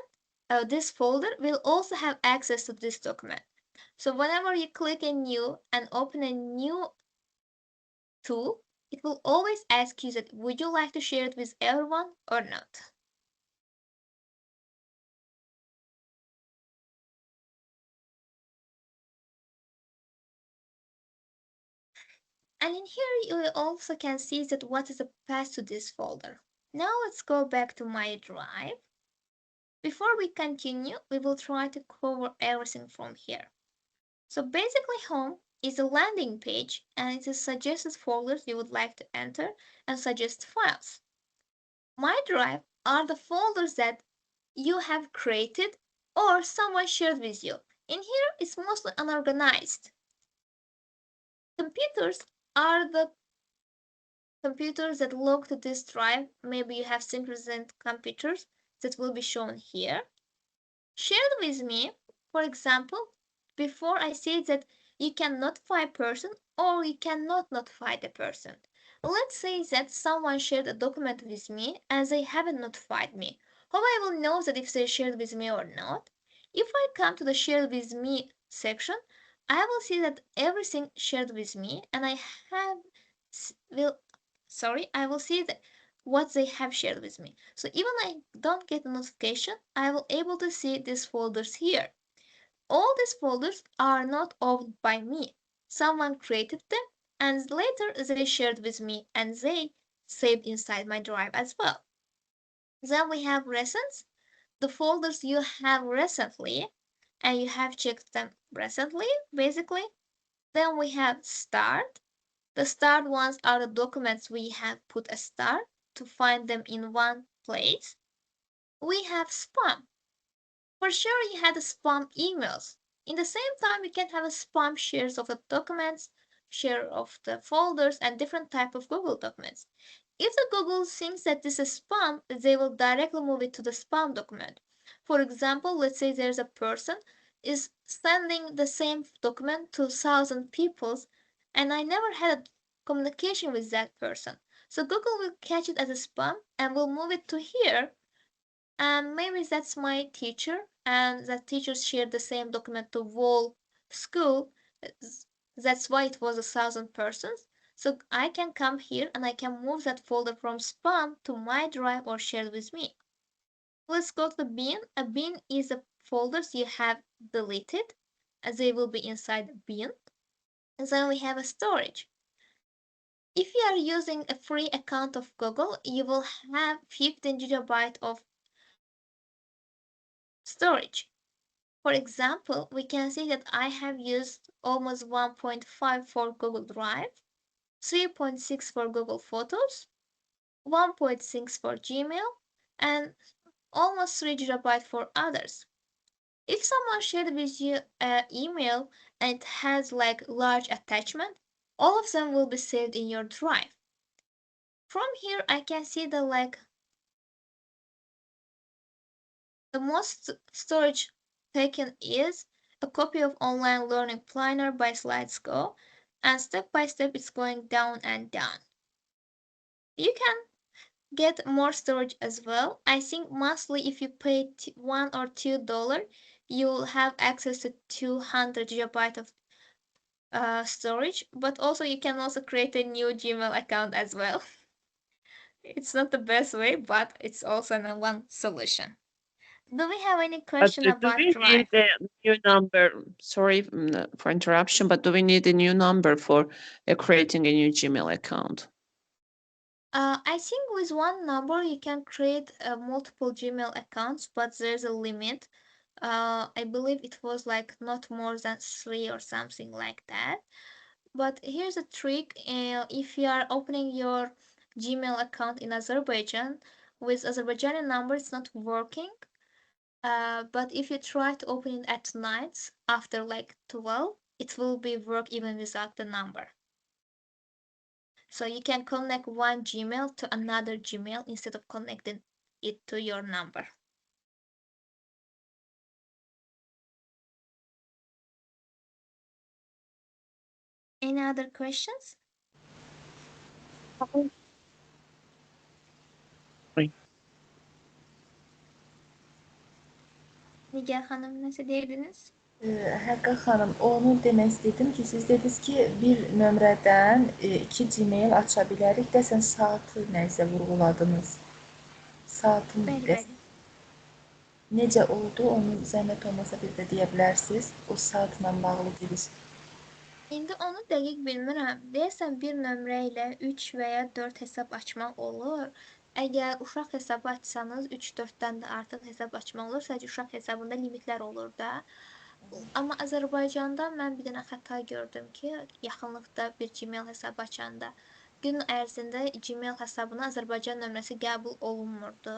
this folder, will also have access to this document. So whenever you click a new and open a new tool, it will always ask you that would you like to share it with everyone or not. And in here you also can see that what is the path to this folder. Now let's go back to my drive. Before we continue, we will try to cover everything from here. So basically home is a landing page and it is suggested folders you would like to enter and suggest files. My drive are the folders that you have created or someone shared with you. In here it's mostly unorganized. Computers are the computers that log to this drive. Maybe you have synchronized computers that will be shown here. Shared with me, for example, before I said that You can notify a person or you cannot notify the person. Let's say that someone shared a document with me and they haven't notified me. How I will know that if they shared with me or not? If I come to the shared with me section, I will see that everything shared with me and I will see that what they have shared with me. So even I don't get a notification, I will able to see these folders here. All these folders are not owned by me. Someone created them and later they shared with me and they saved inside my drive as well. Then we have recents, the folders you have recently and you have checked them recently, basically. Then we have start. The start ones are the documents we have put a star to find them in one place. We have spam. For sure you had spam emails. In the same time, you can have a spam shares of the documents, share of the folders, and different type of Google documents. If the Google thinks that this is spam, they will directly move it to the spam document. For example, let's say there's a person is sending the same document to 1,000 people, and I never had a communication with that person. So Google will catch it as a spam and will move it to here, and maybe that's my teacher and that teacher shared the same document to whole school. That's why it was 1,000 persons. So I can come here and I can move that folder from spam to my drive or shared with me. Let's go to the bin. A bin is the folders you have deleted, as they will be inside the bin. And then we have a storage. If you are using a free account of Google, you will have 15 GB of storage. For example, we can see that I have used almost 1.5 for Google Drive, 3.6 for Google Photos, 1.6 for Gmail, and almost 3 GB for others. If someone shared with you an email and it has like large attachment, all of them will be saved in your drive. From here, I can see the most storage taken is a copy of Online Learning Planner by SlidesGo, and step by step it's going down and down. You can get more storage as well. I think monthly if you pay $1 or $2, you'll have access to 200 GB of storage, but also you can also create a new Gmail account as well. It's not the best way, but it's also one solution. Do we have any question do about we Drive? need a new number? Sorry for interruption, but do we need a new number for creating a new Gmail account? I think with one number you can create multiple Gmail accounts, but there's a limit. I believe it was like not more than 3 or something like that. But here's a trick. If you are opening your Gmail account in Azerbaijan with Azerbaijani number, it's not working. But if you try to open it at night after like 12, it will be work even without the number. So you can connect one Gmail to another Gmail instead of connecting it to your number. Any other questions? Nigar Hanım nə deyirdiniz? Həqqə xanım, onu demək istədim ki, siz dediniz ki, bir nömrədən 2 Gmail aça bilərik. Desən saatı nə isə vurğuladınız. Saatın Bəli. necə oldu, onu zəhmət olmasa bir də deyə bilərsiniz. O saatla bağlı dediniz. İndi onu dəqiq bilmirəm. Deyəsən bir nömrə ilə 3 və ya 4 hesab açmaq olur. Əgər uşaq hesabı açsanız 3-4-dən də artıq hesab açmaq olur. Sadəcə uşaq hesabında limitlər olur da. Amma Azərbaycanda mən bir dənə xəta gördüm ki, yaxınlıqda bir Gmail hesabı açanda gün ərzində Gmail hesabına Azərbaycan nömrəsi qəbul olunmurdu.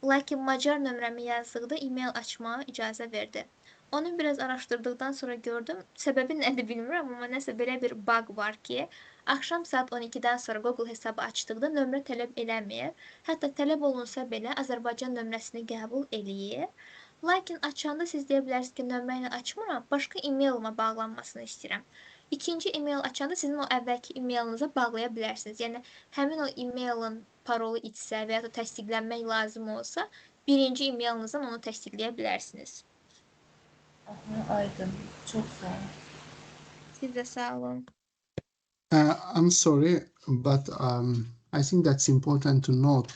Lakin Macar nömrəmi yazdıqda e-mail açmağa icazə verdi. Onu biraz araşdırdıqdan sonra gördüm. Səbəbi nədir bilmirəm, amma nəsə belə bir bug var ki, axşam saat 12-dən sonra Google hesabı açdıqda nömrə tələb eləmir. Hətta tələb olunsa belə Azərbaycan nömrəsini qəbul eləyir. Lakin açanda siz deyə bilərsiniz ki, nömrə ilə açmıram, başqa e-mailıma bağlanmasını istəyirəm. İkinci e-mail açanda sizin o əvvəlki e-mailiniza bağlaya bilərsiniz. Yəni, həmin o e-mailin parolu içsə və ya da təsdiqlənmək lazım olsa, birinci e-mailinizdən onu təsdiqləyə bilərsiniz. Aha, aydın. Çox sağ ol. Siz də sağ olun. I'm sorry, but I think that's important to note.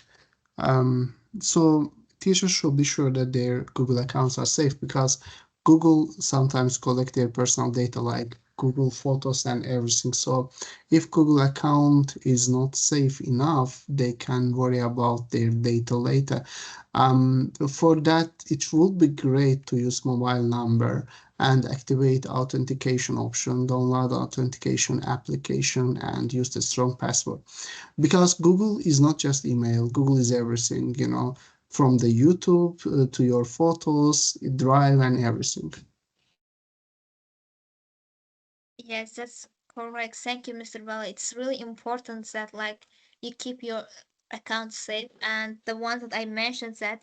So teachers should be sure that their Google accounts are safe because Google sometimes collect their personal data like Google Photos and everything. So if Google account is not safe enough, they can worry about their data later. For that, it would be great to use mobile number and activate authentication option, download authentication application and use the strong password. Because Google is not just email, Google is everything, you know, from the YouTube to your photos, Drive and everything. Yes, that's correct. Thank you, Mr. Valley. It's really important that you keep your account safe, and the ones that I mentioned that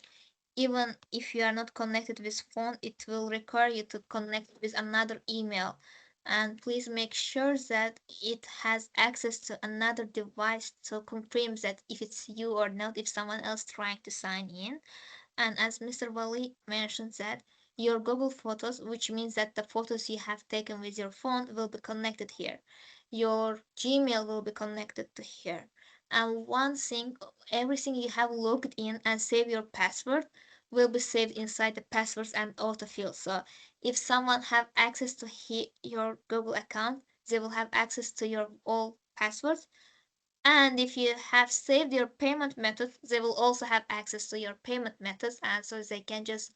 even if you are not connected with phone, it will require you to connect with another email. And please make sure that it has access to another device to confirm that if it's you or not, if someone else trying to sign in. And as Mr. Wally mentioned that your Google Photos, which means that the photos you have taken with your phone will be connected here. Your Gmail will be connected to here. And one thing, everything you have logged in and save your password will be saved inside the passwords and autofill. So if someone have access to your Google account, they will have access to your all passwords. And if you have saved your payment method, they will also have access to your payment methods, and so they can just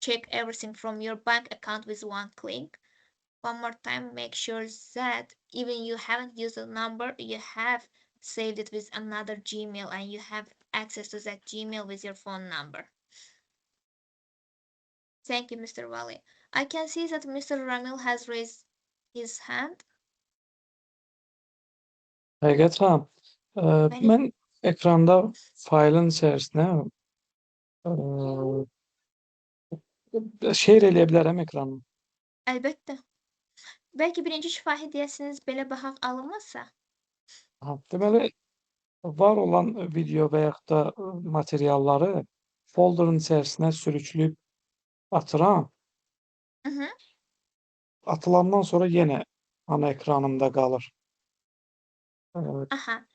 check everything from your bank account with one click. One more time, make sure that even you haven't used a number, you have saved it with another Gmail and you have access to that Gmail with your phone number. Thank you, Mr. Wally. I can see that Mr. Ramil has raised his hand. Həqiqətən, Bəli, mən ekranda faylın içərisinə şeir eləyə bilərəm ekranı. əlbəttə. Bəlkə birinci şifahi deyəsiniz belə baxaq alınmazsa? Deməli, var olan video və yaxud da materialları folderın içərisinə sürükləyib atıram. Atılandan sonra yenə ana ekranımda qalır. Aha.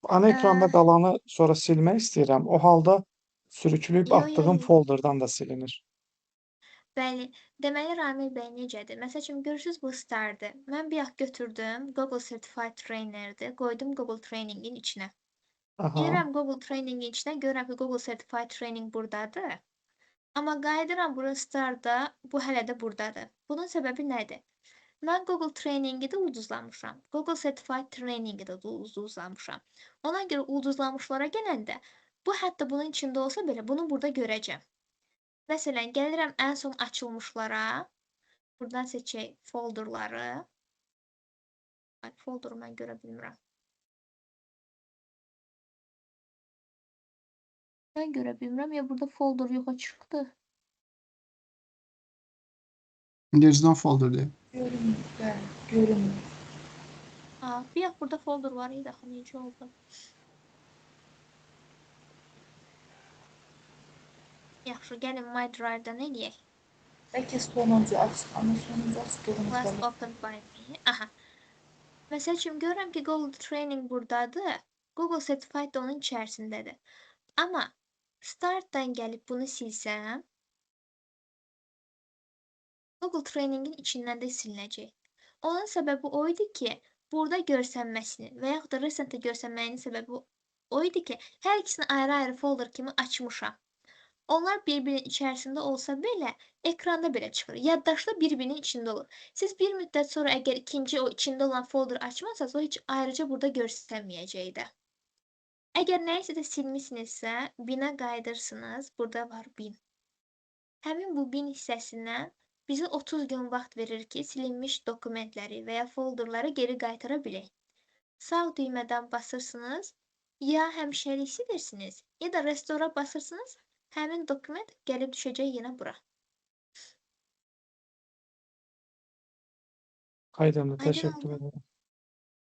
Ana ekranda qalanı sonra silmək istəyirəm. O halda sürükləyib Yo, yo, atdığım yo. folderdan da silinir. Bəli, deməli Ramil bəy necədir? Məsəl üçün görürsüz bu stardır. Mən bir yax götürdüm, Google Certified Trainer'dir, qoydum Google Training'in içinə. Aha. Girirəm Google Training'in içinə, görürəm ki, Google Certified Training buradadır. Amma qayıdıram bura starda, bu hələ də buradadır. Bunun səbəbi nədir? Mən Google Training'i də ulduzlamışam. Google Certified Training'i də ulduzlamışam. Ona görə ulduzlamışlara gələndə, bu hətta bunun içində olsa belə bunu burada görəcəm. Məsələn, gəlirəm ən son açılmışlara, buradan seçək folderları. Ay, folderu mən görə bilmirəm. Mən görə bilmirəm, ya burada folder yoxa çıxdı. There's no folder there. Görünmür, bəli, görünmür. Bir yax burada folder var idi, axı necə oldu? Yaxşı, gəlin My Drive-dan eləyək. Bəlkə sonuncu açdığımız Last belə. opened by me. Aha. Məsəl üçün görürəm ki, Google Training buradadır. Google Certified da onun içərisindədir. Amma Startdan gəlib bunu silsəm, Google Training'in içindən də silinəcək. Onun səbəbi o idi ki, burada görsənməsini və yaxud da recentdə görsənməyinin səbəbi o idi ki, hər ikisini ayrı-ayrı folder kimi açmışam. Onlar bir-birinin içərisində olsa belə, ekranda belə çıxır. Yaddaşda bir-birinin içində olur. Siz bir müddət sonra əgər ikinci o içində olan folder açmasanız, o heç ayrıca burada görsənməyəcək də. Əgər nəyisə də silmisinizsə, binə qayıdırsınız, burada var bin. Həmin bu bin hissəsindən bizə 30 gün vaxt verir ki, silinmiş dokumentləri və ya folderları geri qaytara bilək. Sağ düymədən basırsınız, ya həmişəlik silirsiniz, ya da restora basırsınız, Həmin dokument gəlib düşəcək yenə bura. Aydındır, Aydın təşəkkür oldu. ederim.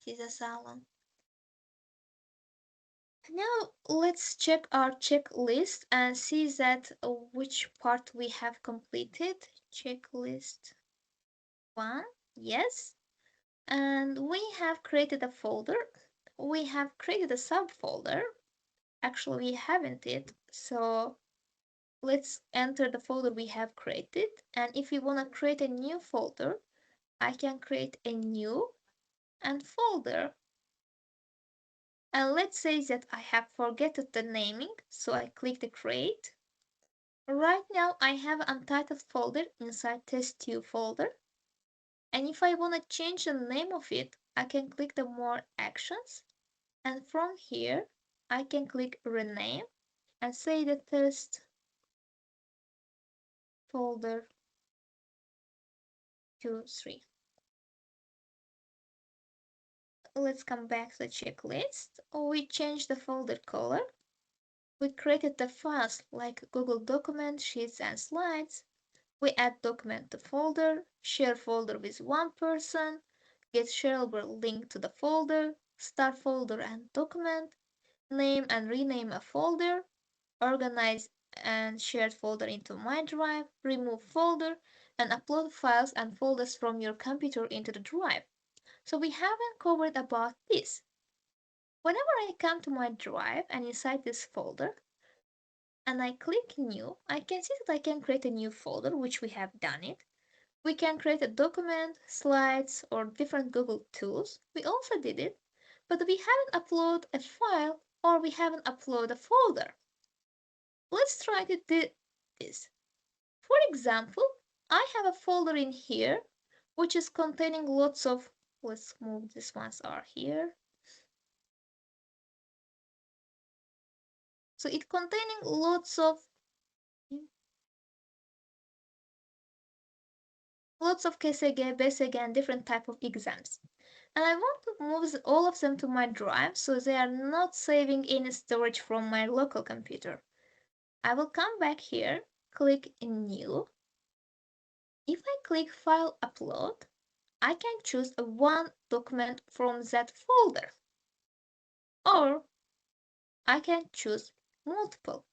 Sizə sağ olun. Now let's check our checklist and see that which part we have completed. Checklist 1, yes. And we have created a folder. We have created a subfolder. Actually, we haven't it. So let's enter the folder we have created. And if we want to create a new folder, I can create a new and folder. And let's say that I have forgotten the naming, so I click the create. Right now I have an untitled folder inside test2 folder. And if I want to change the name of it, I can click the more actions. And from here, I can click rename and say the test folder 2-3. Let's come back to the checklist. We changed the folder color. We created the files like Google Document, Sheets, and Slides. We add document to folder, share folder with one person, get shareable link to the folder, start folder and document, name and rename a folder, organize and shared folder into my drive, remove folder, and upload files and folders from your computer into the drive. So we haven't covered about this. Whenever I come to my drive and inside this folder, and I click new, I can see that I can create a new folder, which we have done it. We can create a document, slides, or different Google tools. We also did it, but we haven't uploaded a file or we haven't uploaded a folder. Let's try to do this. For example, I have a folder in here which is containing lots of, let's move these ones are here. So it's containing lots of KCG, BCG, and different type of exams. And I want to move all of them to my drive so they are not saving any storage from my local computer. I will come back here, click New. If I click File Upload, I can choose one document from that folder. Or I can choose multiple.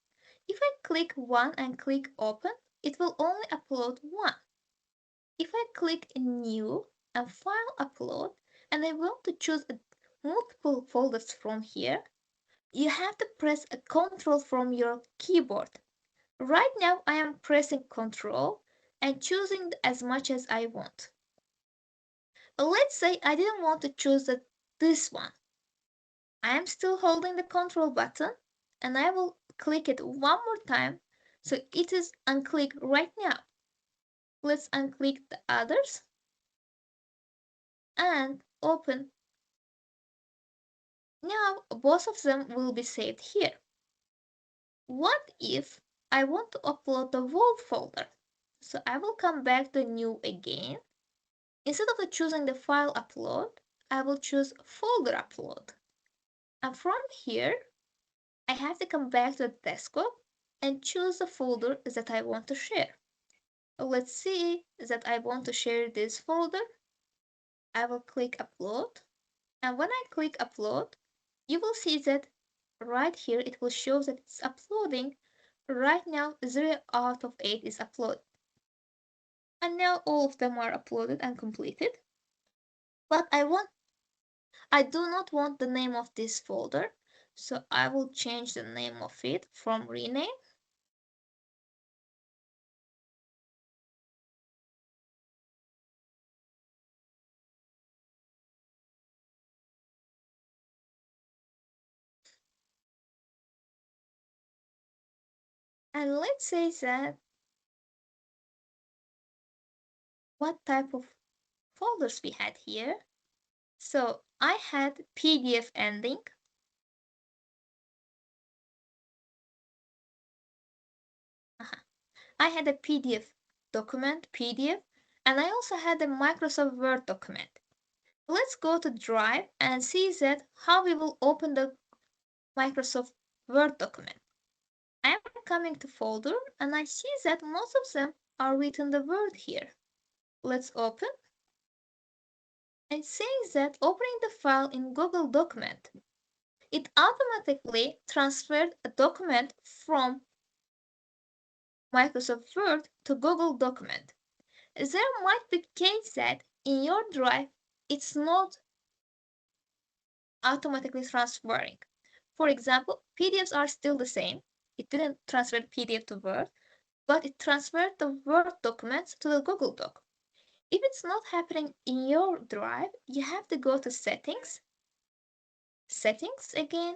If I click one and click Open, it will only upload one. If I click New and File Upload, and I want to choose multiple folders from here, you have to press a Ctrl from your keyboard. Right now I am pressing Ctrl and choosing as much as I want. Let's say I didn't want to choose this one. I am still holding the Ctrl button and I will click it one more time so it is unclicked right now. Let's unclick the others and open. Now both of them will be saved here. What if I want to upload the whole folder? So I will come back to New again. Instead of choosing the file upload, I will choose folder upload. And from here, I have to come back to the desktop and choose the folder that I want to share. Let's see that I want to share this folder. I will click upload. And when I click upload, you will see that right here it will show that it's uploading. Right now, 0 out of 8 is uploaded. And now all of them are uploaded and completed. But I do not want the name of this folder, so I will change the name of it from rename. And let's say that what type of folders we had here. So I had PDF ending. I had a PDF document, PDF, and I also had a Microsoft Word document. Let's go to Drive and see that how we will open the Microsoft Word document. I am coming to folder and I see that most of them are written the word here. Let's open. And saying that opening the file in Google document, it automatically transferred a document from Microsoft Word to Google document. There might be case that in your drive it's not automatically transferring. For example, PDFs are still the same. It didn't transfer PDF to Word, but it transferred the Word documents to the Google Doc. If it's not happening in your drive, you have to go to settings again,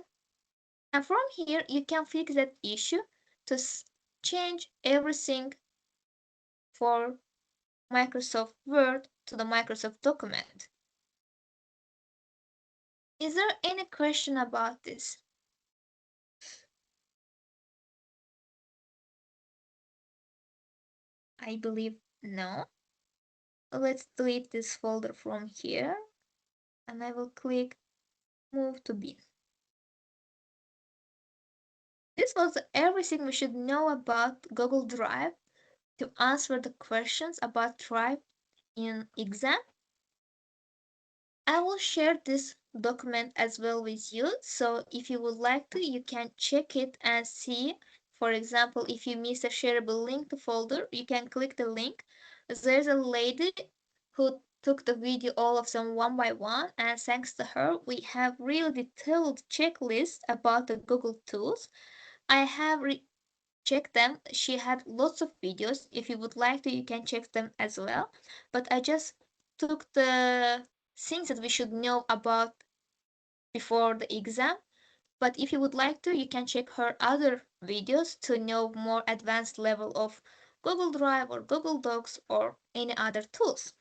and from here you can fix that issue to change everything for Microsoft Word to the Microsoft document. Is there any question about this? I believe no. Let's delete this folder from here and I will click move to bin. This was everything we should know about Google Drive to answer the questions about Drive in exam. I will share this document as well with you, so if you would like to, you can check it and see. For example, if you miss a shareable link to folder, you can click the link. There's a lady who took the video, all of them one by one, and thanks to her, we have really detailed checklist about the Google tools. I have checked them. She had lots of videos. If you would like to, you can check them as well. But I just took the things that we should know about before the exam. But if you would like to, you can check her other videos to know more advanced level of Google Drive or Google Docs or any other tools.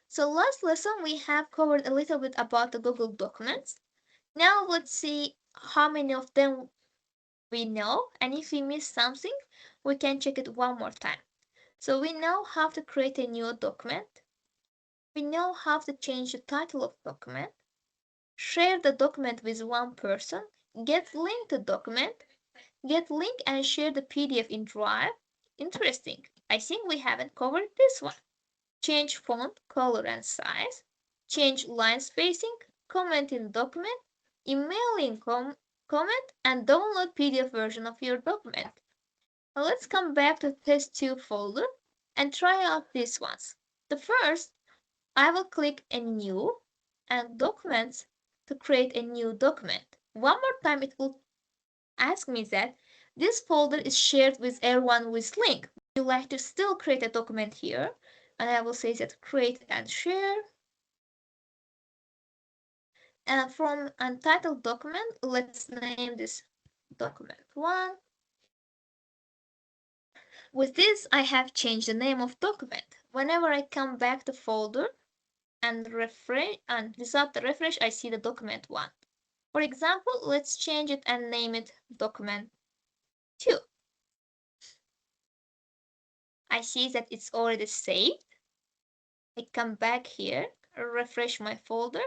So last lesson we have covered a little bit about the Google Documents. Now let's see how many of them we know, and if we miss something, we can check it one more time. So we know how to create a new document. We know how to change the title of document, share the document with one person, get link to document, get link and share the PDF in Drive. Interesting. I think we haven't covered this one. Change font, color and size, change line spacing, comment in document, emailing comment, and download PDF version of your document. Now let's come back to test 2 folder and try out these ones. The first, I will click a new and documents to create a new document. One more time it will ask me that this folder is shared with everyone with link. Would you like to still create a document here? And I will say that create and share. And from untitled document, let's name this document 1. With this, I have changed the name of document. Whenever I come back to folder and refresh, and without the refresh, I see the document 1. For example, let's change it and name it document 2. I see that it's already saved. I come back here, refresh my folder,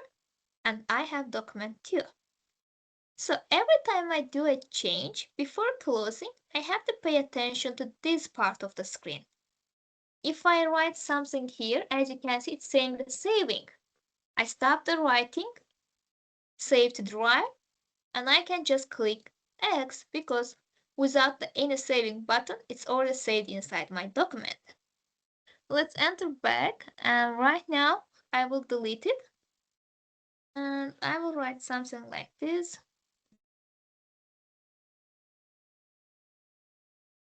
and I have document 2. So every time I do a change, before closing, I have to pay attention to this part of the screen. If I write something here, as you can see, it's saying the saving. I stop the writing, save to Drive, and I can just click X because without any saving button, it's already saved inside my document. Let's enter back, and right now I will delete it, and I will write something like this.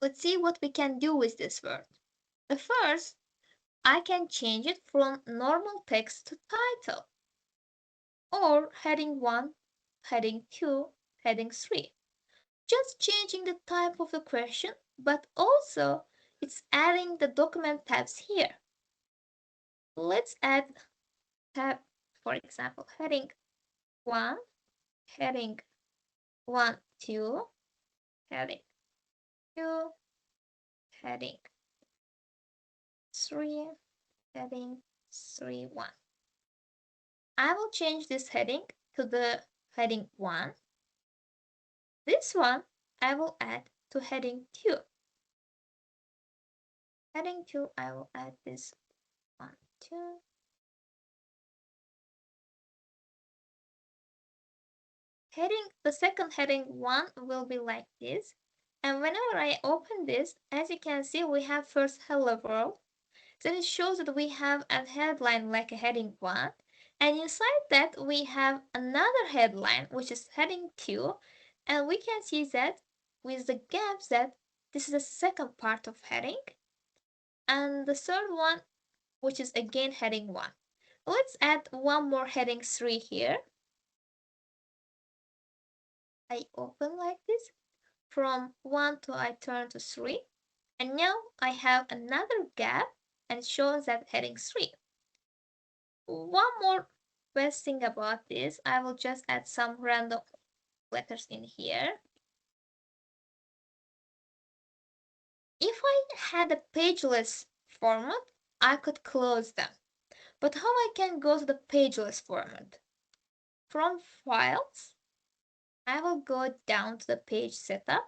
Let's see what we can do with this word. The first, I can change it from normal text to title, or heading 1, heading 2, heading 3. Just changing the type of the question, but also it's adding the document tabs here. Let's add tab, for example, heading 1, heading 1, 2, heading 2, heading 3, heading 3, 1. I will change this heading to the heading 1. This one I will add to heading 2. Heading 2, I will add this 1, 2. The second heading 1 will be like this. And whenever I open this, as you can see, we have first hello world. Then it shows that we have a headline like a heading 1. And inside that, we have another headline, which is heading 2. And we can see that with the gaps that this is the second part of heading. And the third one, which is again heading 1. Let's add one more heading 3 here. I open like this. From 1 to I turn to 3. And now I have another gap and it shows that heading 3. One more best thing about this, I will just add some random letters in here. If I had a pageless format, I could close them. But how I can go to the pageless format? From Files, I will go down to the page setup.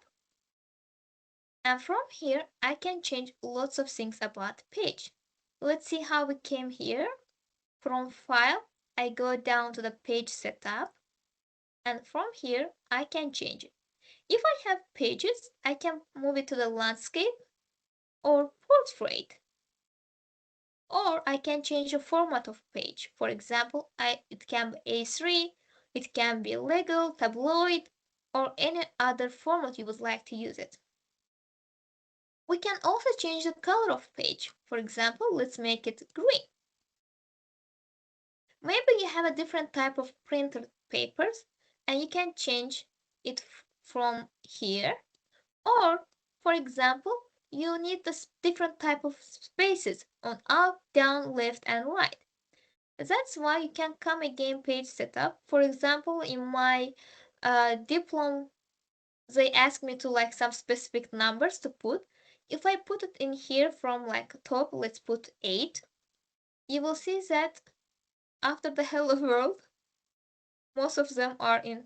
And from here, I can change lots of things about the page. Let's see how we came here. From File, I go down to the page setup. And from here, I can change it. If I have pages, I can move it to the landscape or portrait. Or I can change the format of page. For example, it can be A3, it can be legal, tabloid, or any other format you would like to use it. We can also change the color of page. For example, let's make it green. Maybe you have a different type of printed papers and you can change it from here. Or, for example, you need the different type of spaces on up, down, left, and right. That's why you can come again page setup. For example, in my diploma, they ask me to like some specific numbers to put. If I put it in here from like top, let's put 8. You will see that after the hello world, most of them are in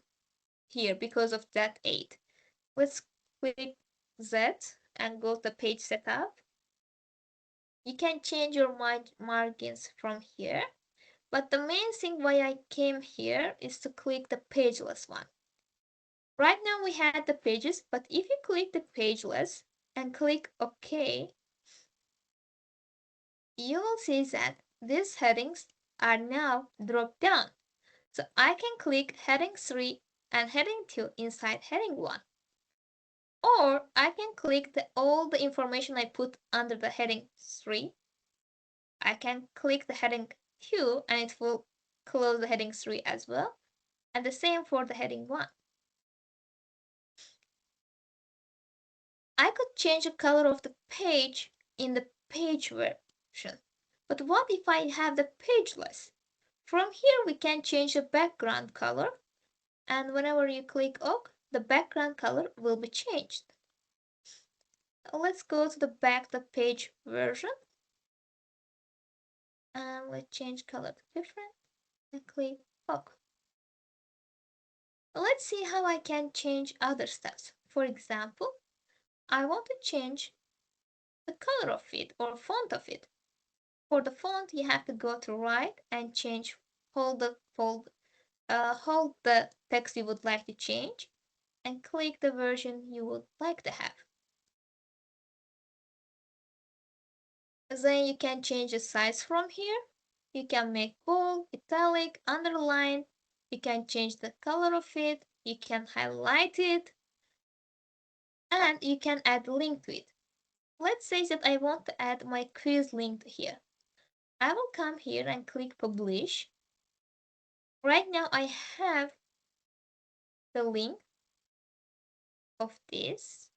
here because of that 8. Let's click that and go to page setup. You can change your margins from here, but the main thing why I came here is to click the pageless one. Right now we had the pages, but if you click the pageless and click OK, you will see that these headings are now dropped down. So I can click heading 3 and heading 2 inside heading 1. Or I can click all the information I put under the heading 3. I can click the heading 2 and it will close the heading 3 as well. And the same for the heading 1. I could change the color of the page in the page version. But what if I have the pageless? From here we can change the background color, and whenever you click OK, the background color will be changed. Let's go to the back the page version. And let's change color to different and click OK. Let's see how I can change other stuff. For example, I want to change the color of it or font of it. For the font, you have to go to right and change, hold the text you would like to change and click the version you would like to have. Then you can change the size from here. You can make bold, italic, underline. You can change the color of it. You can highlight it. And you can add a link to it. Let's say that I want to add my quiz link here. I will come here and click publish. Right now I have the link of this.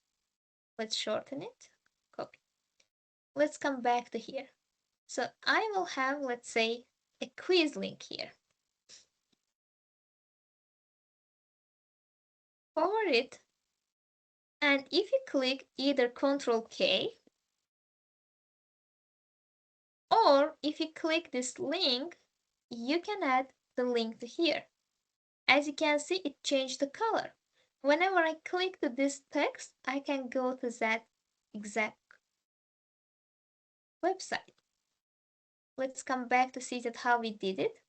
Let's shorten it. Copy. Let's come back to here. So I will have, let's say, a quiz link here. Forward it. And if you click either Ctrl K or if you click this link, you can add the link to here. As you can see, it changed the color. whenever I click to this text, I can go to that exact website. Let's come back to see that how we did it.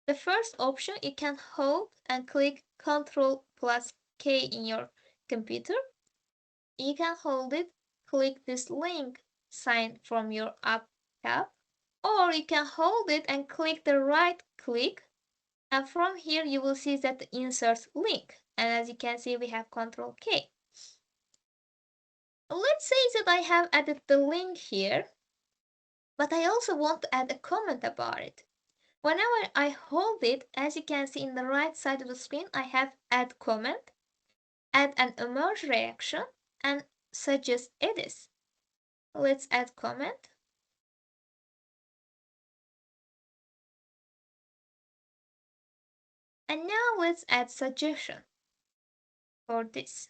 The first option, you can hold and click Ctrl plus K in your computer. You can hold it, click this link sign from your app tab, or you can hold it and click the right click, and from here you will see that the insert link, and as you can see we have Ctrl K. Let's say that I have added the link here, but I also want to add a comment about it. Whenever I hold it, as you can see in the right side of the screen, I have add comment, add an emoji reaction, and suggest edits. Let's add comment. And now let's add suggestion for this.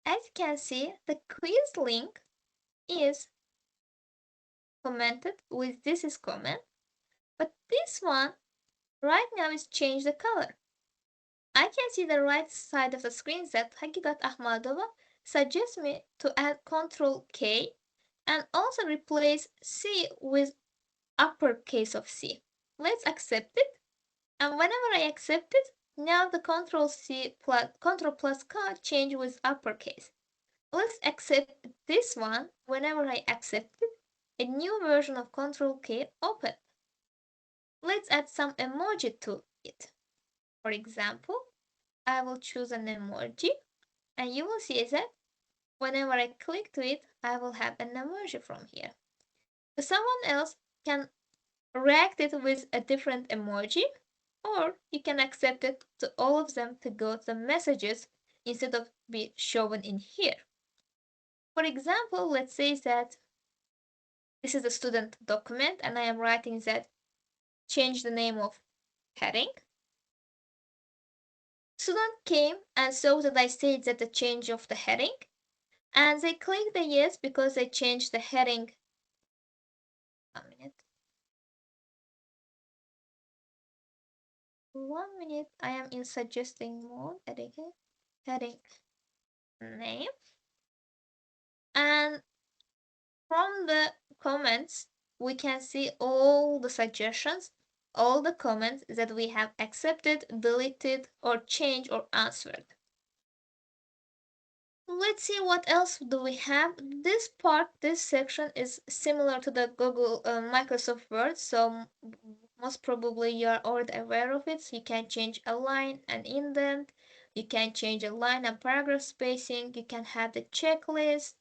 As you can see, the quiz link is commented with this is comment, but this one right now is changed the color. I can see the right side of the screen that Hakikat Ahmadova suggests me to add Ctrl K and also replace C with uppercase of C. Let's accept it. And whenever I accept it, now the Ctrl plus K change with uppercase. Let's accept this one. Whenever I accept it, a new version of Ctrl K open. Let's add some emoji to it. For example, I will choose an emoji, and you will see that whenever I click to it, I will have an emoji from here. Someone else can react it with a different emoji, or you can accept it to all of them to go to the messages instead of be shown in here. For example, let's say that this is a student document and I am writing that change the name of heading. Student came and saw that I said that the change of the heading, and they clicked the yes because they changed the heading. 1 minute. 1 minute, I am in suggesting mode. Heading name. And from the comments, we can see all the suggestions, all the comments that we have accepted, deleted, or changed or answered. Let's see what else do we have. This part, this section is similar to the Microsoft Word, so most probably you are already aware of it. So you can change a line, an indent, you can change a line and paragraph spacing, you can have the checklist.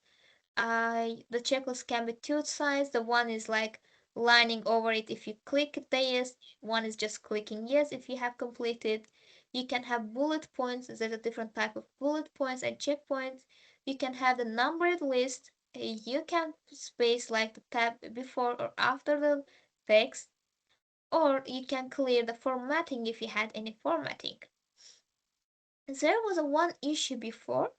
The checklist can be two sides. The one is like lining over it if you click the yes, one is just clicking yes if you have completed. You can have bullet points. There's a different type of bullet points and checkpoints. You can have the numbered list. You can space like the tab before or after the text, or you can clear the formatting if you had any formatting. There was a one issue before.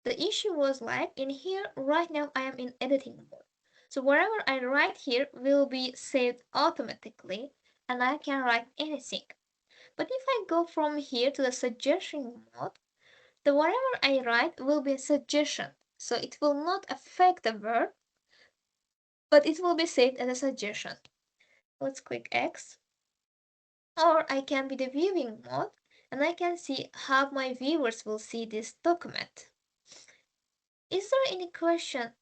The issue was like in here right now I am in editing mode. So whatever I write here will be saved automatically and I can write anything. But if I go from here to the suggestion mode, the whatever I write will be a suggestion. So it will not affect the word, but it will be saved as a suggestion. Let's click X. Or I can be the viewing mode and I can see how my viewers will see this document. Is there any questions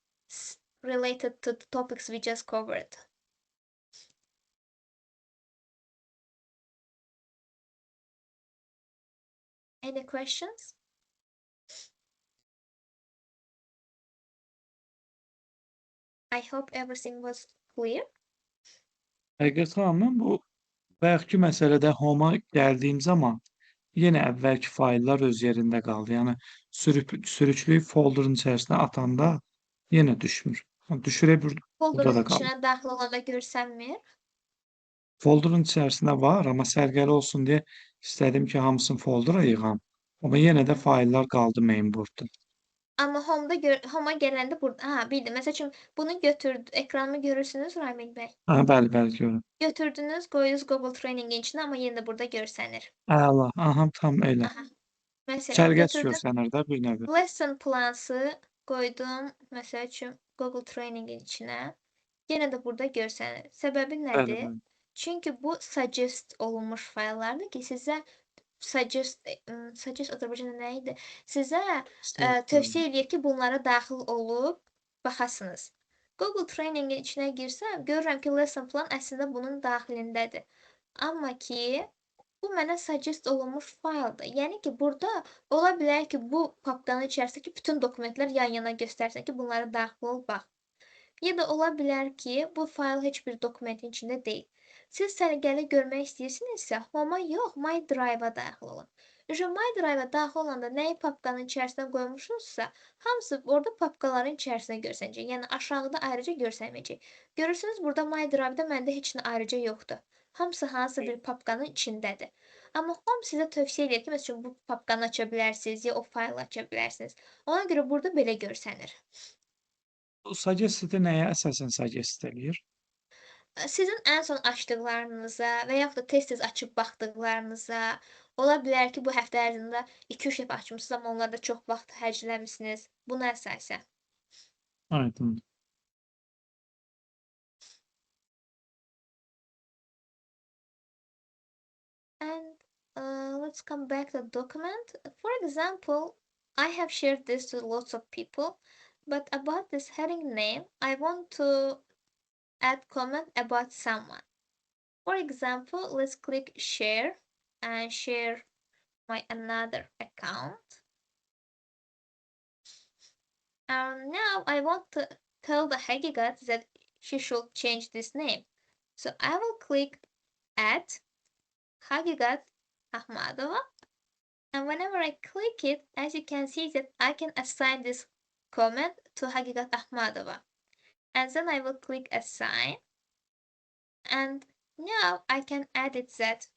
related to the topics we just covered? Any questions? I hope everything was clear. Həqiqət xanım, mən bu bayaqki məsələdə home-a gəldiyim zaman yenə əvvəlki fayllar öz yerində qaldı. Yəni sürükləyib folderın içərisinə atanda yenə düşmür. Düşürə burada Folderın da qalır. içine dahil olanda görsənmir. Folderın içərisində var, amma sərgəli olsun deyə istədim ki, hamısını foldera yığam. Amma yenə də fayllar qaldı mainboardda. Amma home'a gələndə burada, bildim. Məsəl üçün bunu ekranımı görürsünüz Ramil bəy. Bəli, bəli, görürəm. Götürdünüz, qoydunuz Google Trainingin içinə, amma yenə də burada görsənir. Əla, aha, tam elə. Aha. Məsələn, Cərgəç götürdüm görsənir də bir növ. lesson plansı qoydum, məsəl üçün Google Trainingin içinə. Yenə də burada görsənir. Səbəbi Bəli, nədir? bəli. Çünki bu suggest olunmuş fayllardır ki, sizə suggest Azərbaycanda nə idi? Sizə tövsiyə eləyir ki, bunlara daxil olub baxasınız. Google Trainingin içinə girsəm, görürəm ki, lesson plan əslində bunun daxilindədir. Amma ki, bu mənə suggest olunmuş fayldır. Yəni ki, burada ola bilər ki, bu papkanın içərisindəki bütün dokumentlər yan-yana göstərsin ki, bunlara daxil ol, bax. Ya da ola bilər ki, bu fayl heç bir dokumentin içində deyil. Siz sərgəli görmək istəyirsinizsə, Home-a yox, My Drive-a daxil olun. My Drive-a daxil olanda nəyi papkanın içərisinə qoymuşsunuzsa, hamısı orada papkaların içərisində görsənəcək. Yəni aşağıda ayrıca görsənməyəcək. Görürsünüz, burada My Drive-da məndə heç nə ayrıca yoxdur. Hamısı hansısa bir papkanın içindədir. Amma Home sizə tövsiyə edir ki, məsələn, bu papkanı aça bilərsiniz, ya o faylı aça bilərsiniz. Ona görə burada belə görsənir. Bu suggest nəyə əsasən suggest eləyir? Sizin ən son açdıqlarınıza və yaxud da tez-tez açıb baxdıqlarınıza, ola bilər ki, bu həftə ərzində 2-3 dəfə açmısınız, amma onlarda çox vaxt xərcləmisiniz. Buna əsasən. Aydın. And let's come back to the document. For example, I have shared this to lots of people, but about this heading name, I want to add comment about someone. For example, let's click share and share my another account. Now I want to tell the Hagigat that she should change this name. So I will click add Hagigat Ahmadova. And whenever I click it, as you can see that I can assign this comment to Hagigat Ahmadova. And then I will click assign. And now I can edit that.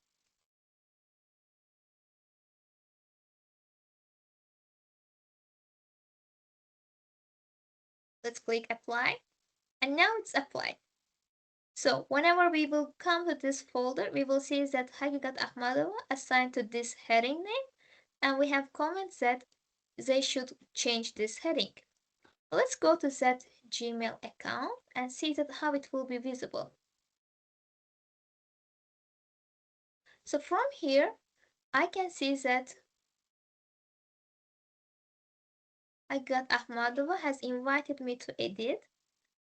Let's click apply. And now it's applied. So whenever we will come to this folder, we will see that Hagigat Ahmadova assigned to this heading name. And we have comments that they should change this heading. Let's go to that Gmail account and see that how it will be visible. So from here, I can see that Hagigat Ahmadova has invited me to edit.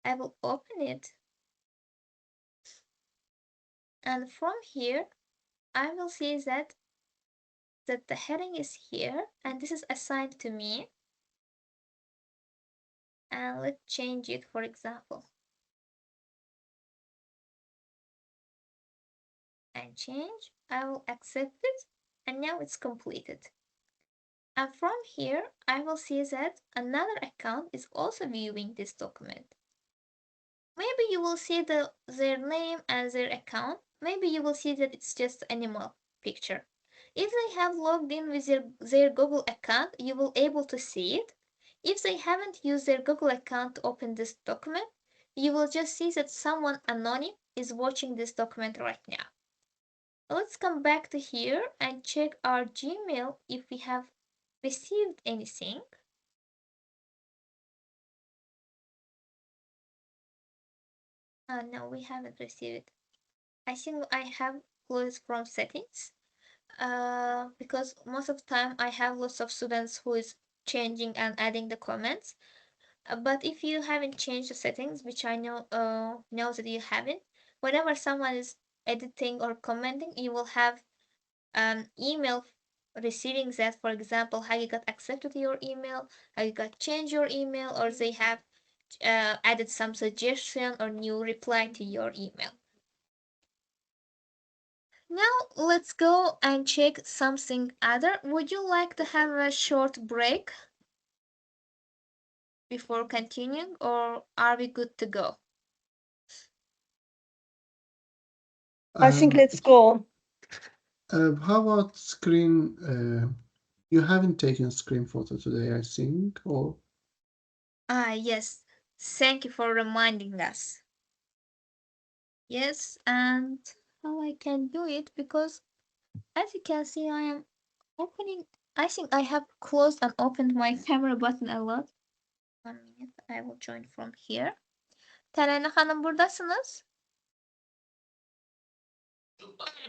I will open it. And from here, I will see that the heading is here and this is assigned to me. And let's change it, for example. And change, I will accept it, and now it's completed. And from here, I will see that another account is also viewing this document. Maybe you will see their name and their account. Maybe you will see that it's just animal picture. If they have logged in with their Google account, you will able to see it. If they haven't used their Google account to open this document, you will just see that someone anonym is watching this document right now. Let's come back to here and check our Gmail if we have received anything. No, we haven't received it. I think I have closed from settings because most of the time I have lots of students who is changing and adding the comments. But if you haven't changed the settings, which I know that you haven't, whenever someone is editing or commenting, you will have email receiving that, for example, Hagigat accepted your email, Hagigat changed your email, or they have added some suggestion or new reply to your email. Now let's go and check something other. Would you like to have a short break before continuing, or are we good to go? I think let's go. How about screen? You haven't taken screen photo today, I think, or Yes. Thank you for reminding us. Yes, and how I can do it, because as you can see, I am opening. I think I have closed and opened my camera button a lot. 1 minute. I will join from here. Terene Hanım buradasınız.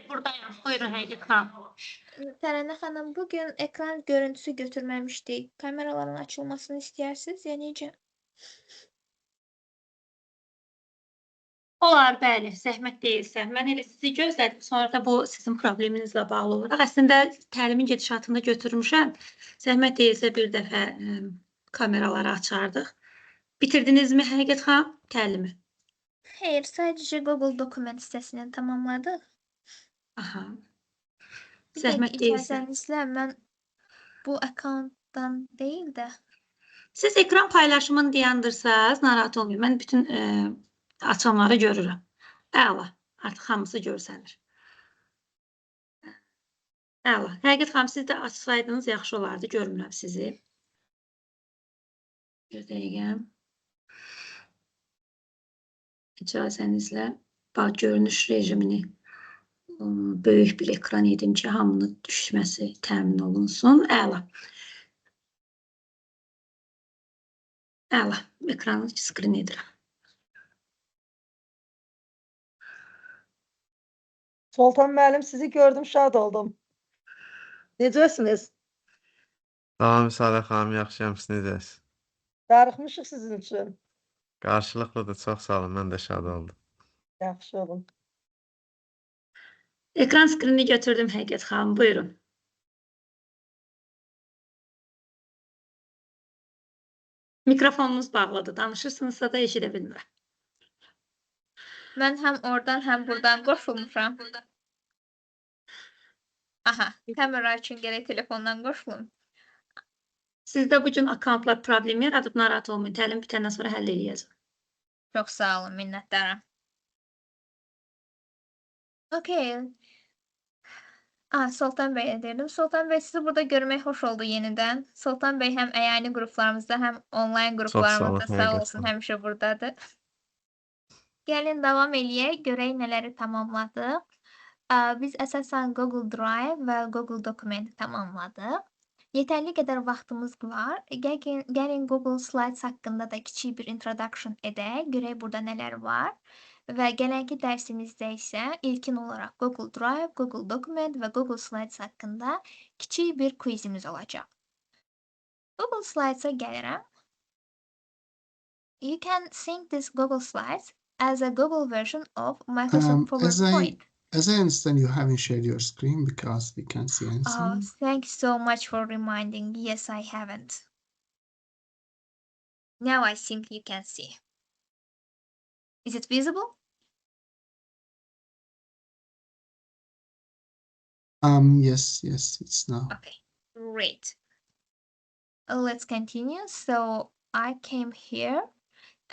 Buradayım. Buyurun Həqiqət xanım. Terene Hanım, bugün ekran görüntüsü götürmemiştik. Kameraların açılmasını istersiniz ya necə? Olar, bəli, zəhmət deyilsə. Mən elə sizi gözlədim, sonra da bu sizin probleminizlə bağlı olaraq. Əslində təlimin gedişatında götürmüşəm. Zəhmət deyilsə bir dəfə kameraları açardıq. Bitirdinizmi Həqiqət xanım təlimi? Hayır, sadece Google Document sitesini tamamladık. Aha. Bir Zəhmət tek deyilsə. icazənizlə mən bu accountdan değil də Siz ekran paylaşımını dayandırsaz, narahat olmayın. Mən bütün açanları görürəm. Əla. Artıq hamısı görsənir. Əla. Həqiqət xanım, siz də açsaydınız yaxşı olardı. Görmürəm sizi. Bir dəqiqə. İcazənizlə bax görünüş rejimini böyük bir ekran edim ki, hamının düşməsi təmin olunsun. Əla. Əla. Ekranı screen edirəm. Sultan müəllim, sizi gördüm, şad oldum. Necəsiniz? Salam Salə xanım, yaxşıyam, siz necəsiz? Darıxmışıq sizin üçün. Qarşılıqlıdır, çox sağ olun, mən də şad oldum. Yaxşı olun. Ekran screenini götürdüm Həqiqət xanım. Buyurun. Mikrofonunuz bağlıdır. Danışırsınızsa da eşidə bilmirəm. mən həm oradan həm buradan qoşulmuşam. Aha, kamera üçün gərək telefondan qoşulum. Sizdə bu gün akkauntlar problemi yaradıb, narahat olmayın. Təlim bitəndən sonra həll edəcəm. Çox sağ olun, minnətdaram. Okay. Sultan Bey'e dedim. Sultan Bey, sizi burada görmək xoş oldu yenidən. Sultan Bey həm əyani qruplarımızda, həm online Çox sağ olun, qruplarımızda sağ həqiqət olsun, xanım. həmişə buradadır. Gəlin davam eləyək, görək nələri tamamladıq. Biz əsasən Google Drive və Google Document tamamladıq. Yetərli qədər vaxtımız var. Gəlin Google Slides haqqında da kiçik bir introduction edək, görək burada nələr var. Və gələnki dərsimizdə isə ilkin olaraq Google Drive, Google Document və Google Slides haqqında kiçik bir quizimiz olacaq. Google Slides'a gəlirəm. You can think this Google Slides as a Google version of Microsoft PowerPoint. As I understand, you haven't shared your screen because we can't see anything. Thank you so much for reminding. Yes, I haven't. Now I think you can see. Is it visible? Yes, it's now. Okay, great. Let's continue. So I came here,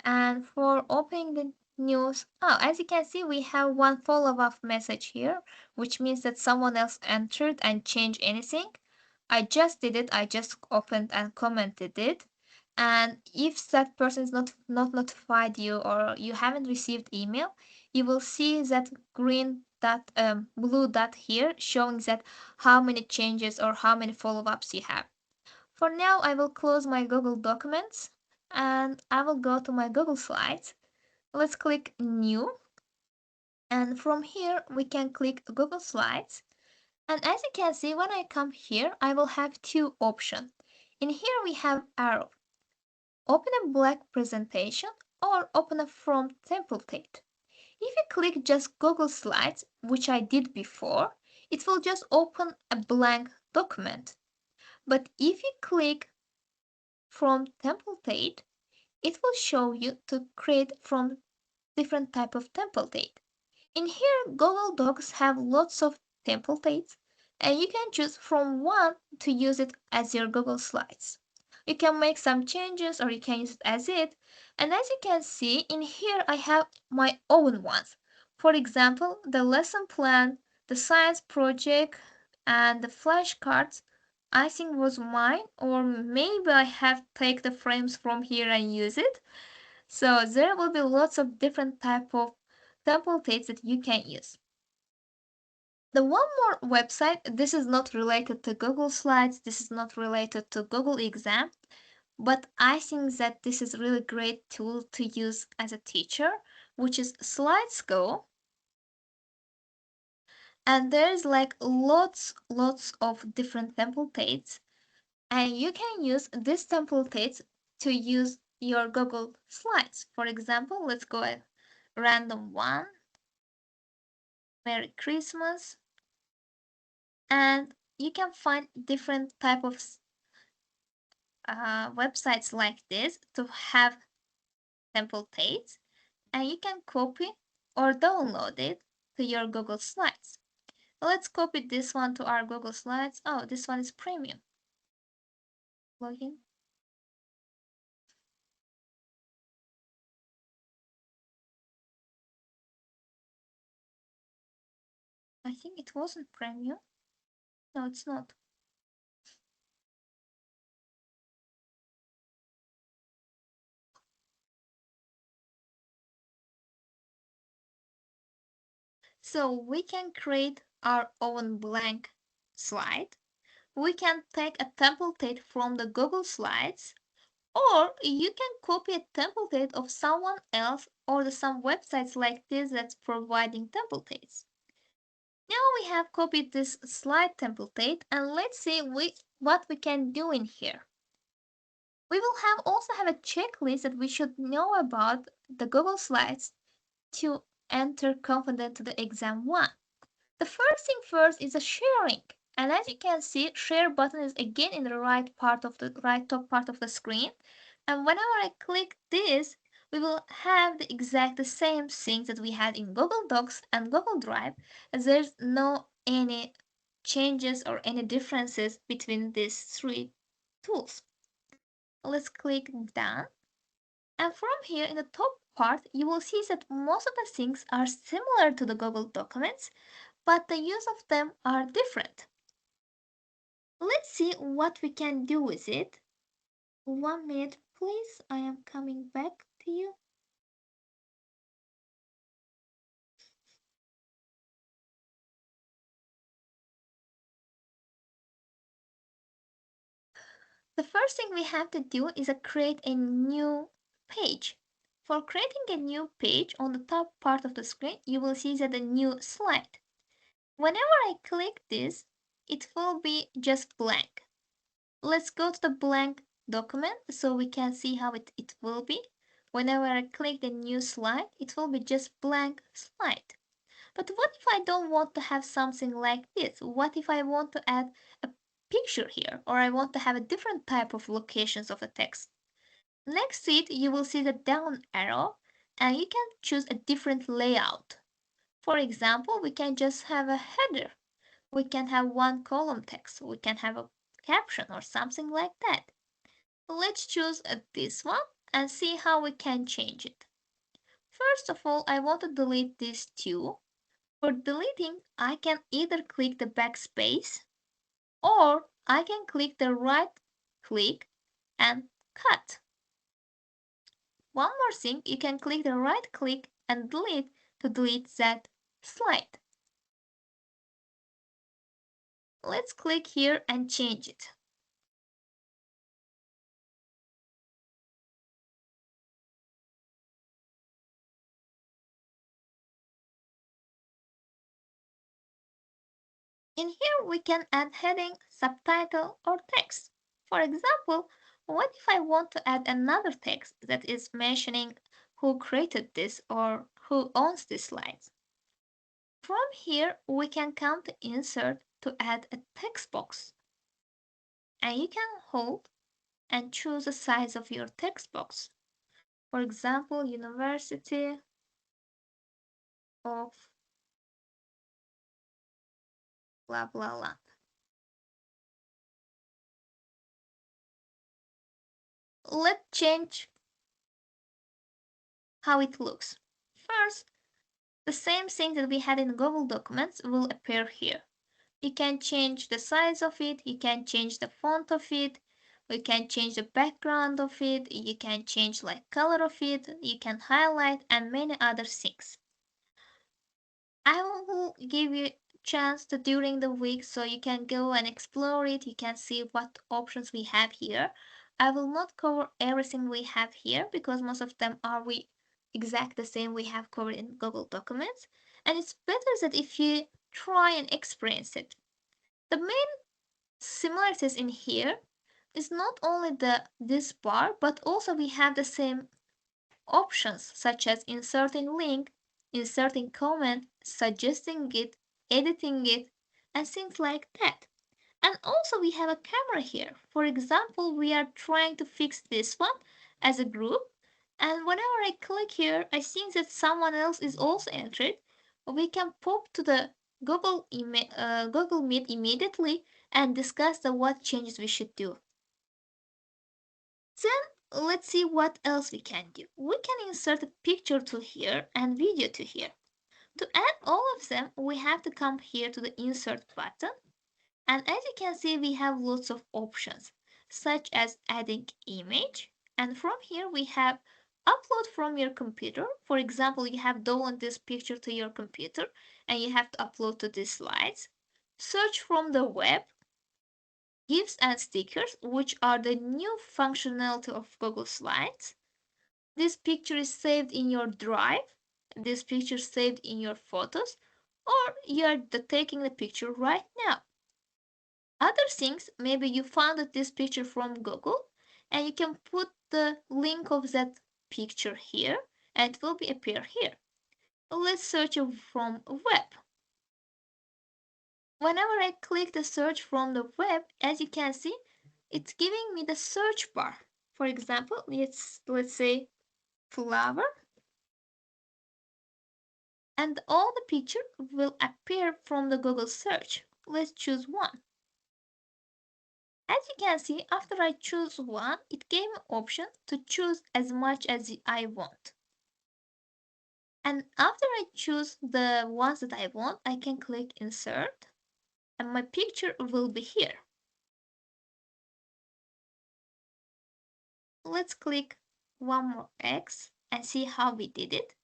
and for opening the news, as you can see, we have one follow-up message here, which means that someone else entered and changed anything. I just did it. I just opened and commented it. And if that person is not notified you, or you haven't received email, you will see that green dot, blue dot here showing that how many changes or how many follow-ups you have. For now, I will close my Google Documents and I will go to my Google Slides. Let's click New. And from here, we can click Google Slides. And as you can see, when I come here, I will have two options. In here, we have arrow. Open a blank presentation or open a from template. If you click just Google Slides, which I did before, it will just open a blank document. But if you click from template, it will show you to create from different type of template. In here, Google Docs have lots of templates, and you can choose from one to use it as your Google Slides. You can make some changes or you can use it as it. And as you can see, in here I have my own ones. For example, the lesson plan, the science project, and the flashcards I think was mine, or maybe I have take the frames from here and use it. So there will be lots of different type of templates that you can use. The one more website, this is not related to Google Slides, this is not related to Google Exam, but I think that this is really great tool to use as a teacher, which is SlidesGo. And there's like lots of different templates, and you can use these templates to use your Google Slides. For example, let's go at random one, Merry Christmas, and you can find different type of websites like this to have templates, and you can copy or download it to your Google Slides. Let's copy this one to our Google Slides. Oh, this one is premium. Login. I think it wasn't premium. No, it's not. So we can create our own blank slide. We can take a template from the Google Slides, or you can copy a template of someone else or some websites like this that's providing templates. Now we have copied this slide template, and let's see what we can do in here. We will also have a checklist that we should know about the Google Slides to enter confident to the exam one. The first thing first is the sharing. And as you can see, share button is again in the right top part of the screen. And whenever I click this, we will have the same things that we had in Google Docs and Google Drive, as there's no any changes or any differences between these three tools. Let's click done. And from here in the top part, you will see that most of the things are similar to the Google Documents, but the use of them are different. Let's see what we can do with it. 1 minute, please. I am coming back to you. The first thing we have to do is create a new page. For creating a new page, on the top part of the screen, you will see that a new slide. Whenever I click this, it will be just blank. Let's go to the blank document so we can see how it will be. Whenever I click the new slide, it will be just blank slide. But what if I don't want to have something like this? What if I want to add a picture here, or I want to have a different type of locations of the text? Next to it, you will see the down arrow, and you can choose a different layout. For example, we can just have a header. We can have one column text. We can have a caption or something like that. Let's choose this one and see how we can change it. First of all, I want to delete these two. For deleting, I can either click the backspace, or I can click the right click and cut. One more thing, you can click the right click and delete to delete that slide. Let's click here and change it. In here, we can add heading, subtitle, or text. For example, what if I want to add another text that is mentioning who created this or who owns this slide? From here, we can come to Insert to add a text box. And you can hold and choose the size of your text box. For example, University of blah blah blah. Let's change how it looks. First, the same thing that we had in Google Documents will appear here. You can change the size of it, you can change the font of it, you can change the background of it, you can change like color of it, you can highlight and many other things. I will give you chance to during the week so you can go and explore it. You can see what options we have here. I will not cover everything we have here because most of them are exact the same we have covered in Google Documents. And it's better that if you try and experience it. The main similarities in here is not only this bar, but also we have the same options such as inserting link, inserting comment, suggesting it, editing it, and things like that. And also we have a camera here. For example, we are trying to fix this one as a group. And whenever I click here, I think that someone else is also entered. We can pop to the Google Meet immediately and discuss what changes we should do. Then let's see what else we can do. We can insert a picture to here and video to here. To add all of them, we have to come here to the insert button. And as you can see, we have lots of options, such as adding image. And from here, we have upload from your computer. For example, you have downloaded this picture to your computer and you have to upload to these slides. Search from the web. GIFs and stickers, which are the new functionality of Google Slides. This picture is saved in your drive. This picture is saved in your photos, or you're taking the picture right now. Other things, maybe you found this picture from Google and you can put the link of that picture here and it will appear here. Let's search from web. Whenever I click the search from the web, as you can see, it's giving me the search bar. For example, let's say flower, and all the picture will appear from the Google search. Let's choose one. As you can see, after I choose one, it gave me option to choose as much as I want. And after I choose the ones that I want, I can click insert and my picture will be here. Let's click one more X and see how we did it.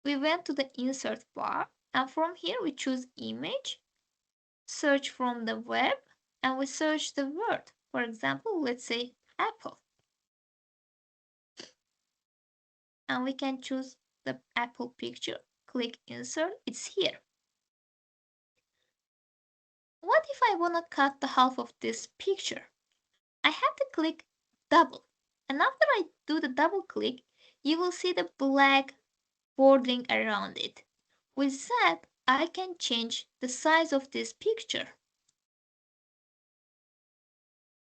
We went to the insert bar and from here we choose image, search from the web, and we search the word. For example, let's say apple. And we can choose the apple picture, click insert, it's here. What if I want to cut the half of this picture? I have to click double. And after I do the double click, you will see the black bordering around it. With that, I can change the size of this picture.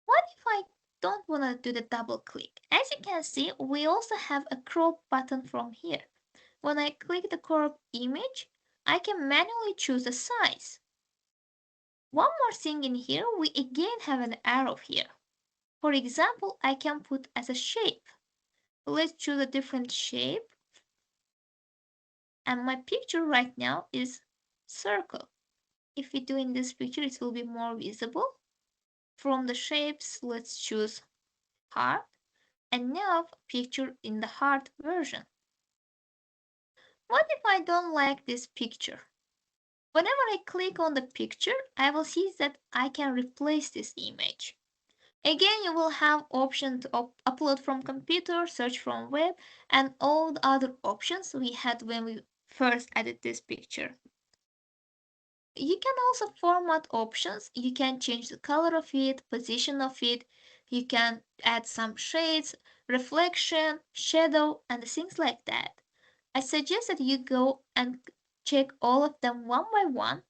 What if I don't want to do the double click? As you can see, we also have a crop button from here. When I click the crop image, I can manually choose the size. One more thing in here, we again have an arrow here. For example, I can put as a shape. Let's choose a different shape. And my picture right now is circle. If we do in this picture, it will be more visible. From the shapes, let's choose heart. And now picture in the heart version. What if I don't like this picture? Whenever I click on the picture, I will see that I can replace this image. Again, you will have option to upload from computer, search from web, and all the other options we had when we first added this picture. You can also format options. You can change the color of it, position of it. You can add some shades, reflection, shadow, and things like that. I suggest that you go and check all of them one by one.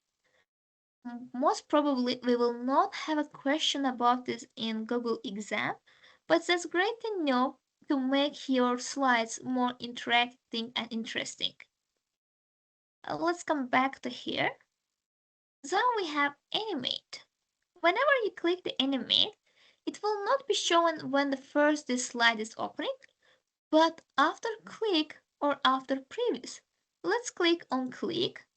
Most probably we will not have a question about this in Google exam, but that's great to know to make your slides more interacting and interesting. Let's come back to here. Then we have animate. Whenever you click the animate, it will not be shown when the first this slide is opening, but after click or after previous. Let's click on click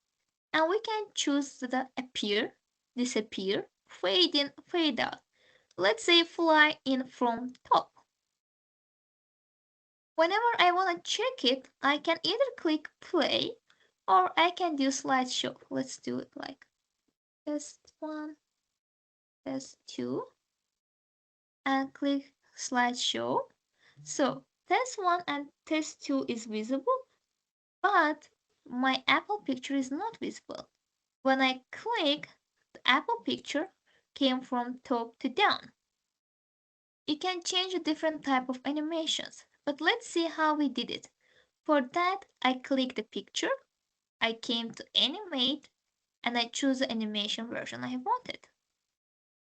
and we can choose the appear, disappear, fade in, fade out. Let's say fly in from top. Whenever I want to check it, I can either click play or I can do slideshow. Let's do it like test 1, test 2, and click slideshow. So test 1 and test 2 is visible, but my Apple picture is not visible. When I click, the Apple picture came from top to down. You can change a different type of animations, but let's see how we did it. For that, I click the picture, I came to animate, and I choose the animation version I wanted.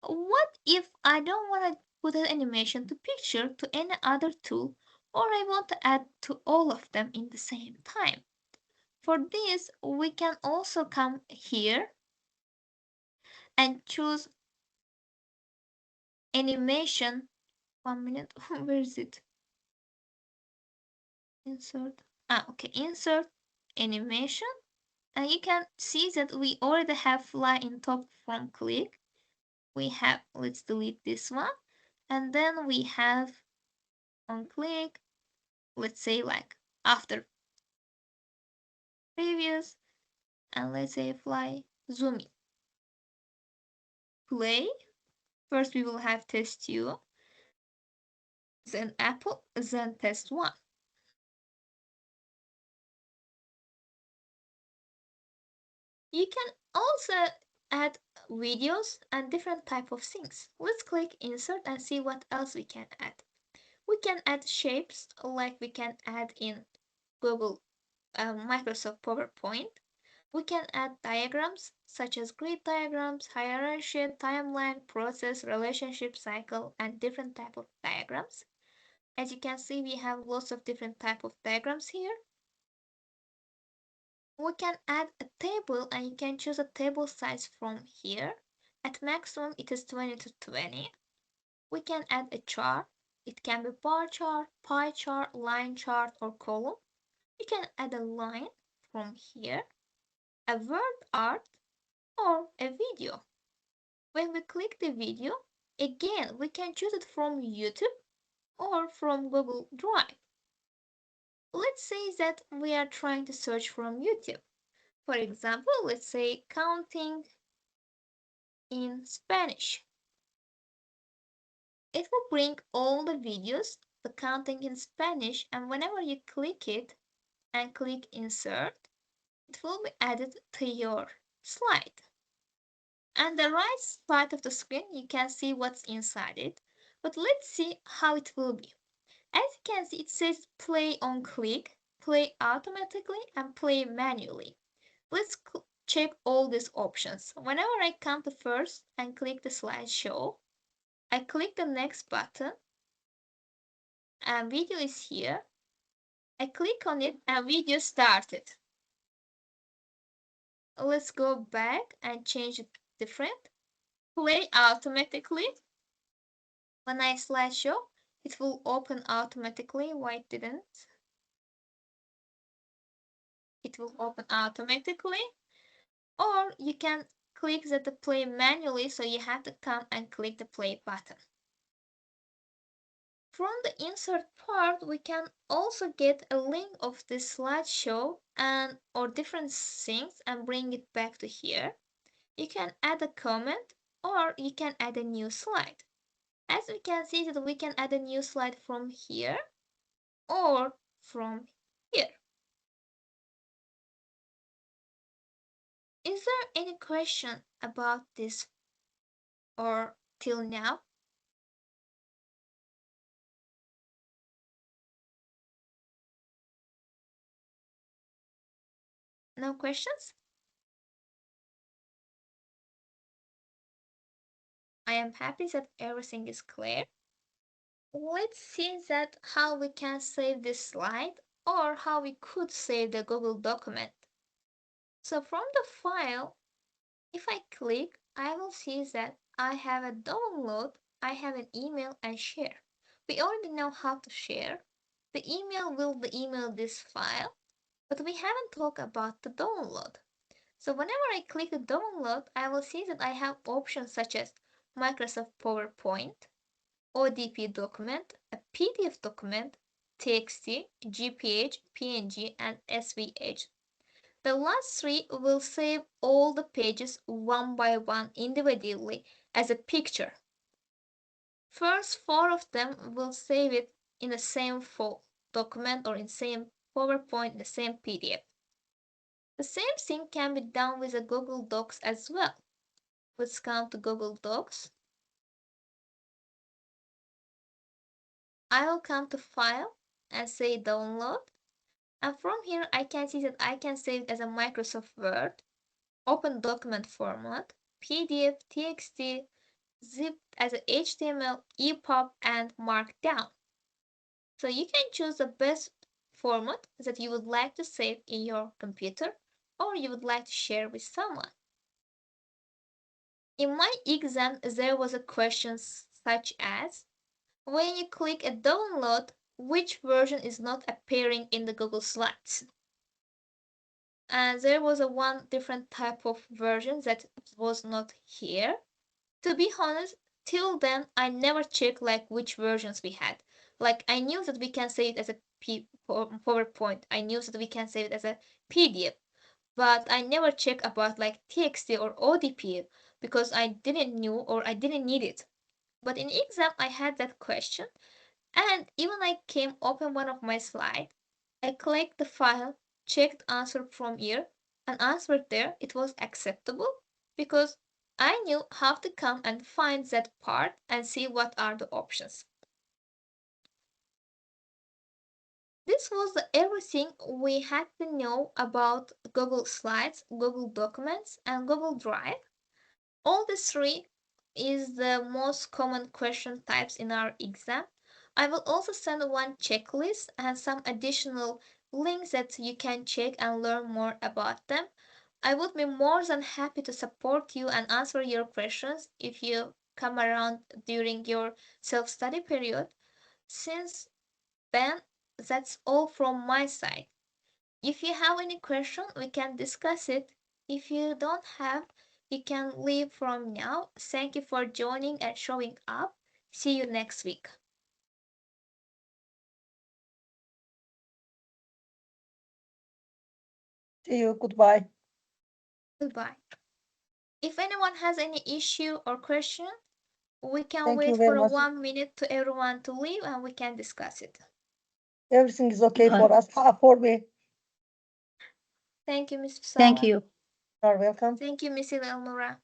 What if I don't want to put an animation to picture to any other tool, or I want to add to all of them in the same time? For this, we can also come here and choose animation. 1 minute, where is it? Insert. Okay, insert animation. And you can see that we already have fly in top from click. We have, let's delete this one. And then we have on click, let's say like after previous, and let's say fly zoom in. Play. First we will have test 2, then Apple, then test 1. You can also add videos and different type of things. Let's click insert and see what else we can add. We can add shapes like we can add in Google Microsoft PowerPoint. We can add diagrams such as grid diagrams, hierarchy, timeline, process, relationship, cycle, and different type of diagrams. As you can see, we have lots of different type of diagrams here. We can add a table and you can choose a table size from here. At maximum, it is 20 to 20. We can add a chart. It can be bar chart, pie chart, line chart, or column. You can add a line from here, a word art, or a video. When we click the video, again, we can choose it from YouTube or from Google Drive. Let's say that we are trying to search from YouTube. For example, let's say counting in Spanish. It will bring all the videos, the counting in Spanish, and whenever you click it and click insert, it will be added to your slide. On the right side of the screen, you can see what's inside it, but let's see how it will be. As you can see, it says play on click, play automatically, and play manually. Let's check all these options. Whenever I come to first and click the slideshow, I click the next button, and video is here. I click on it, and video started. Let's go back and change it different. Play automatically. When I slideshow, it will open automatically. Why it didn't? It will open automatically. Or you can click the play manually, so you have to come and click the play button. From the insert part, we can also get a link of this slideshow and or different things and bring it back to here. You can add a comment or you can add a new slide. As we can see that we can add a new slide from here or from here. Is there any question about this or till now? No questions? I am happy that everything is clear. Let's see that how we can save this slide or how we could save the Google document. So from the file, if I click, I will see that I have a download, I have an email and share. We already know how to share. The email will email this file, but we haven't talked about the download. So whenever I click download, I will see that I have options such as Microsoft PowerPoint, ODP document, a PDF document, TXT, GPH, PNG, and SVH. The last three will save all the pages one by one individually as a picture. First four of them will save it in the same document or in the same PowerPoint, the same PDF. The same thing can be done with the Google Docs as well. Let's come to Google Docs. I will come to File and say Download. And from here, I can see that I can save it as a Microsoft Word, Open Document Format, PDF, TXT, zip as a HTML, EPUB, and Markdown. So you can choose the best format that you would like to save in your computer or you would like to share with someone. In my exam, there was a question such as, when you click a download, which version is not appearing in the Google Slides? And there was a one different type of version that was not here. To be honest, till then I never checked like which versions we had. Like I knew that we can save it as a PowerPoint. I knew that we can save it as a PDF, but I never checked about like TXT or ODP because I didn't knew or I didn't need it. But in exam I had that question, and even I came open one of my slides. I clicked the file, checked answer from here, and answered there. It was acceptable because I knew how to come and find that part and see what are the options. This was everything we had to know about Google Slides, Google Documents, and Google Drive. All the three is the most common question types in our exam. I will also send one checklist and some additional links that you can check and learn more about them. I would be more than happy to support you and answer your questions if you come around during your self-study period. Since then, that's all from my side. If you have any question, we can discuss it. If you don't have, you can leave from now. Thank you for joining and showing up. See you next week. See you. Goodbye. Goodbye. If anyone has any issue or question, we can Thank you wait very for much. 1 minute to everyone to leave and we can discuss it. Everything is okay for us. For me. Thank you, Ms. Thank Sawa. you. You are welcome. Thank you, Ms. Elnura.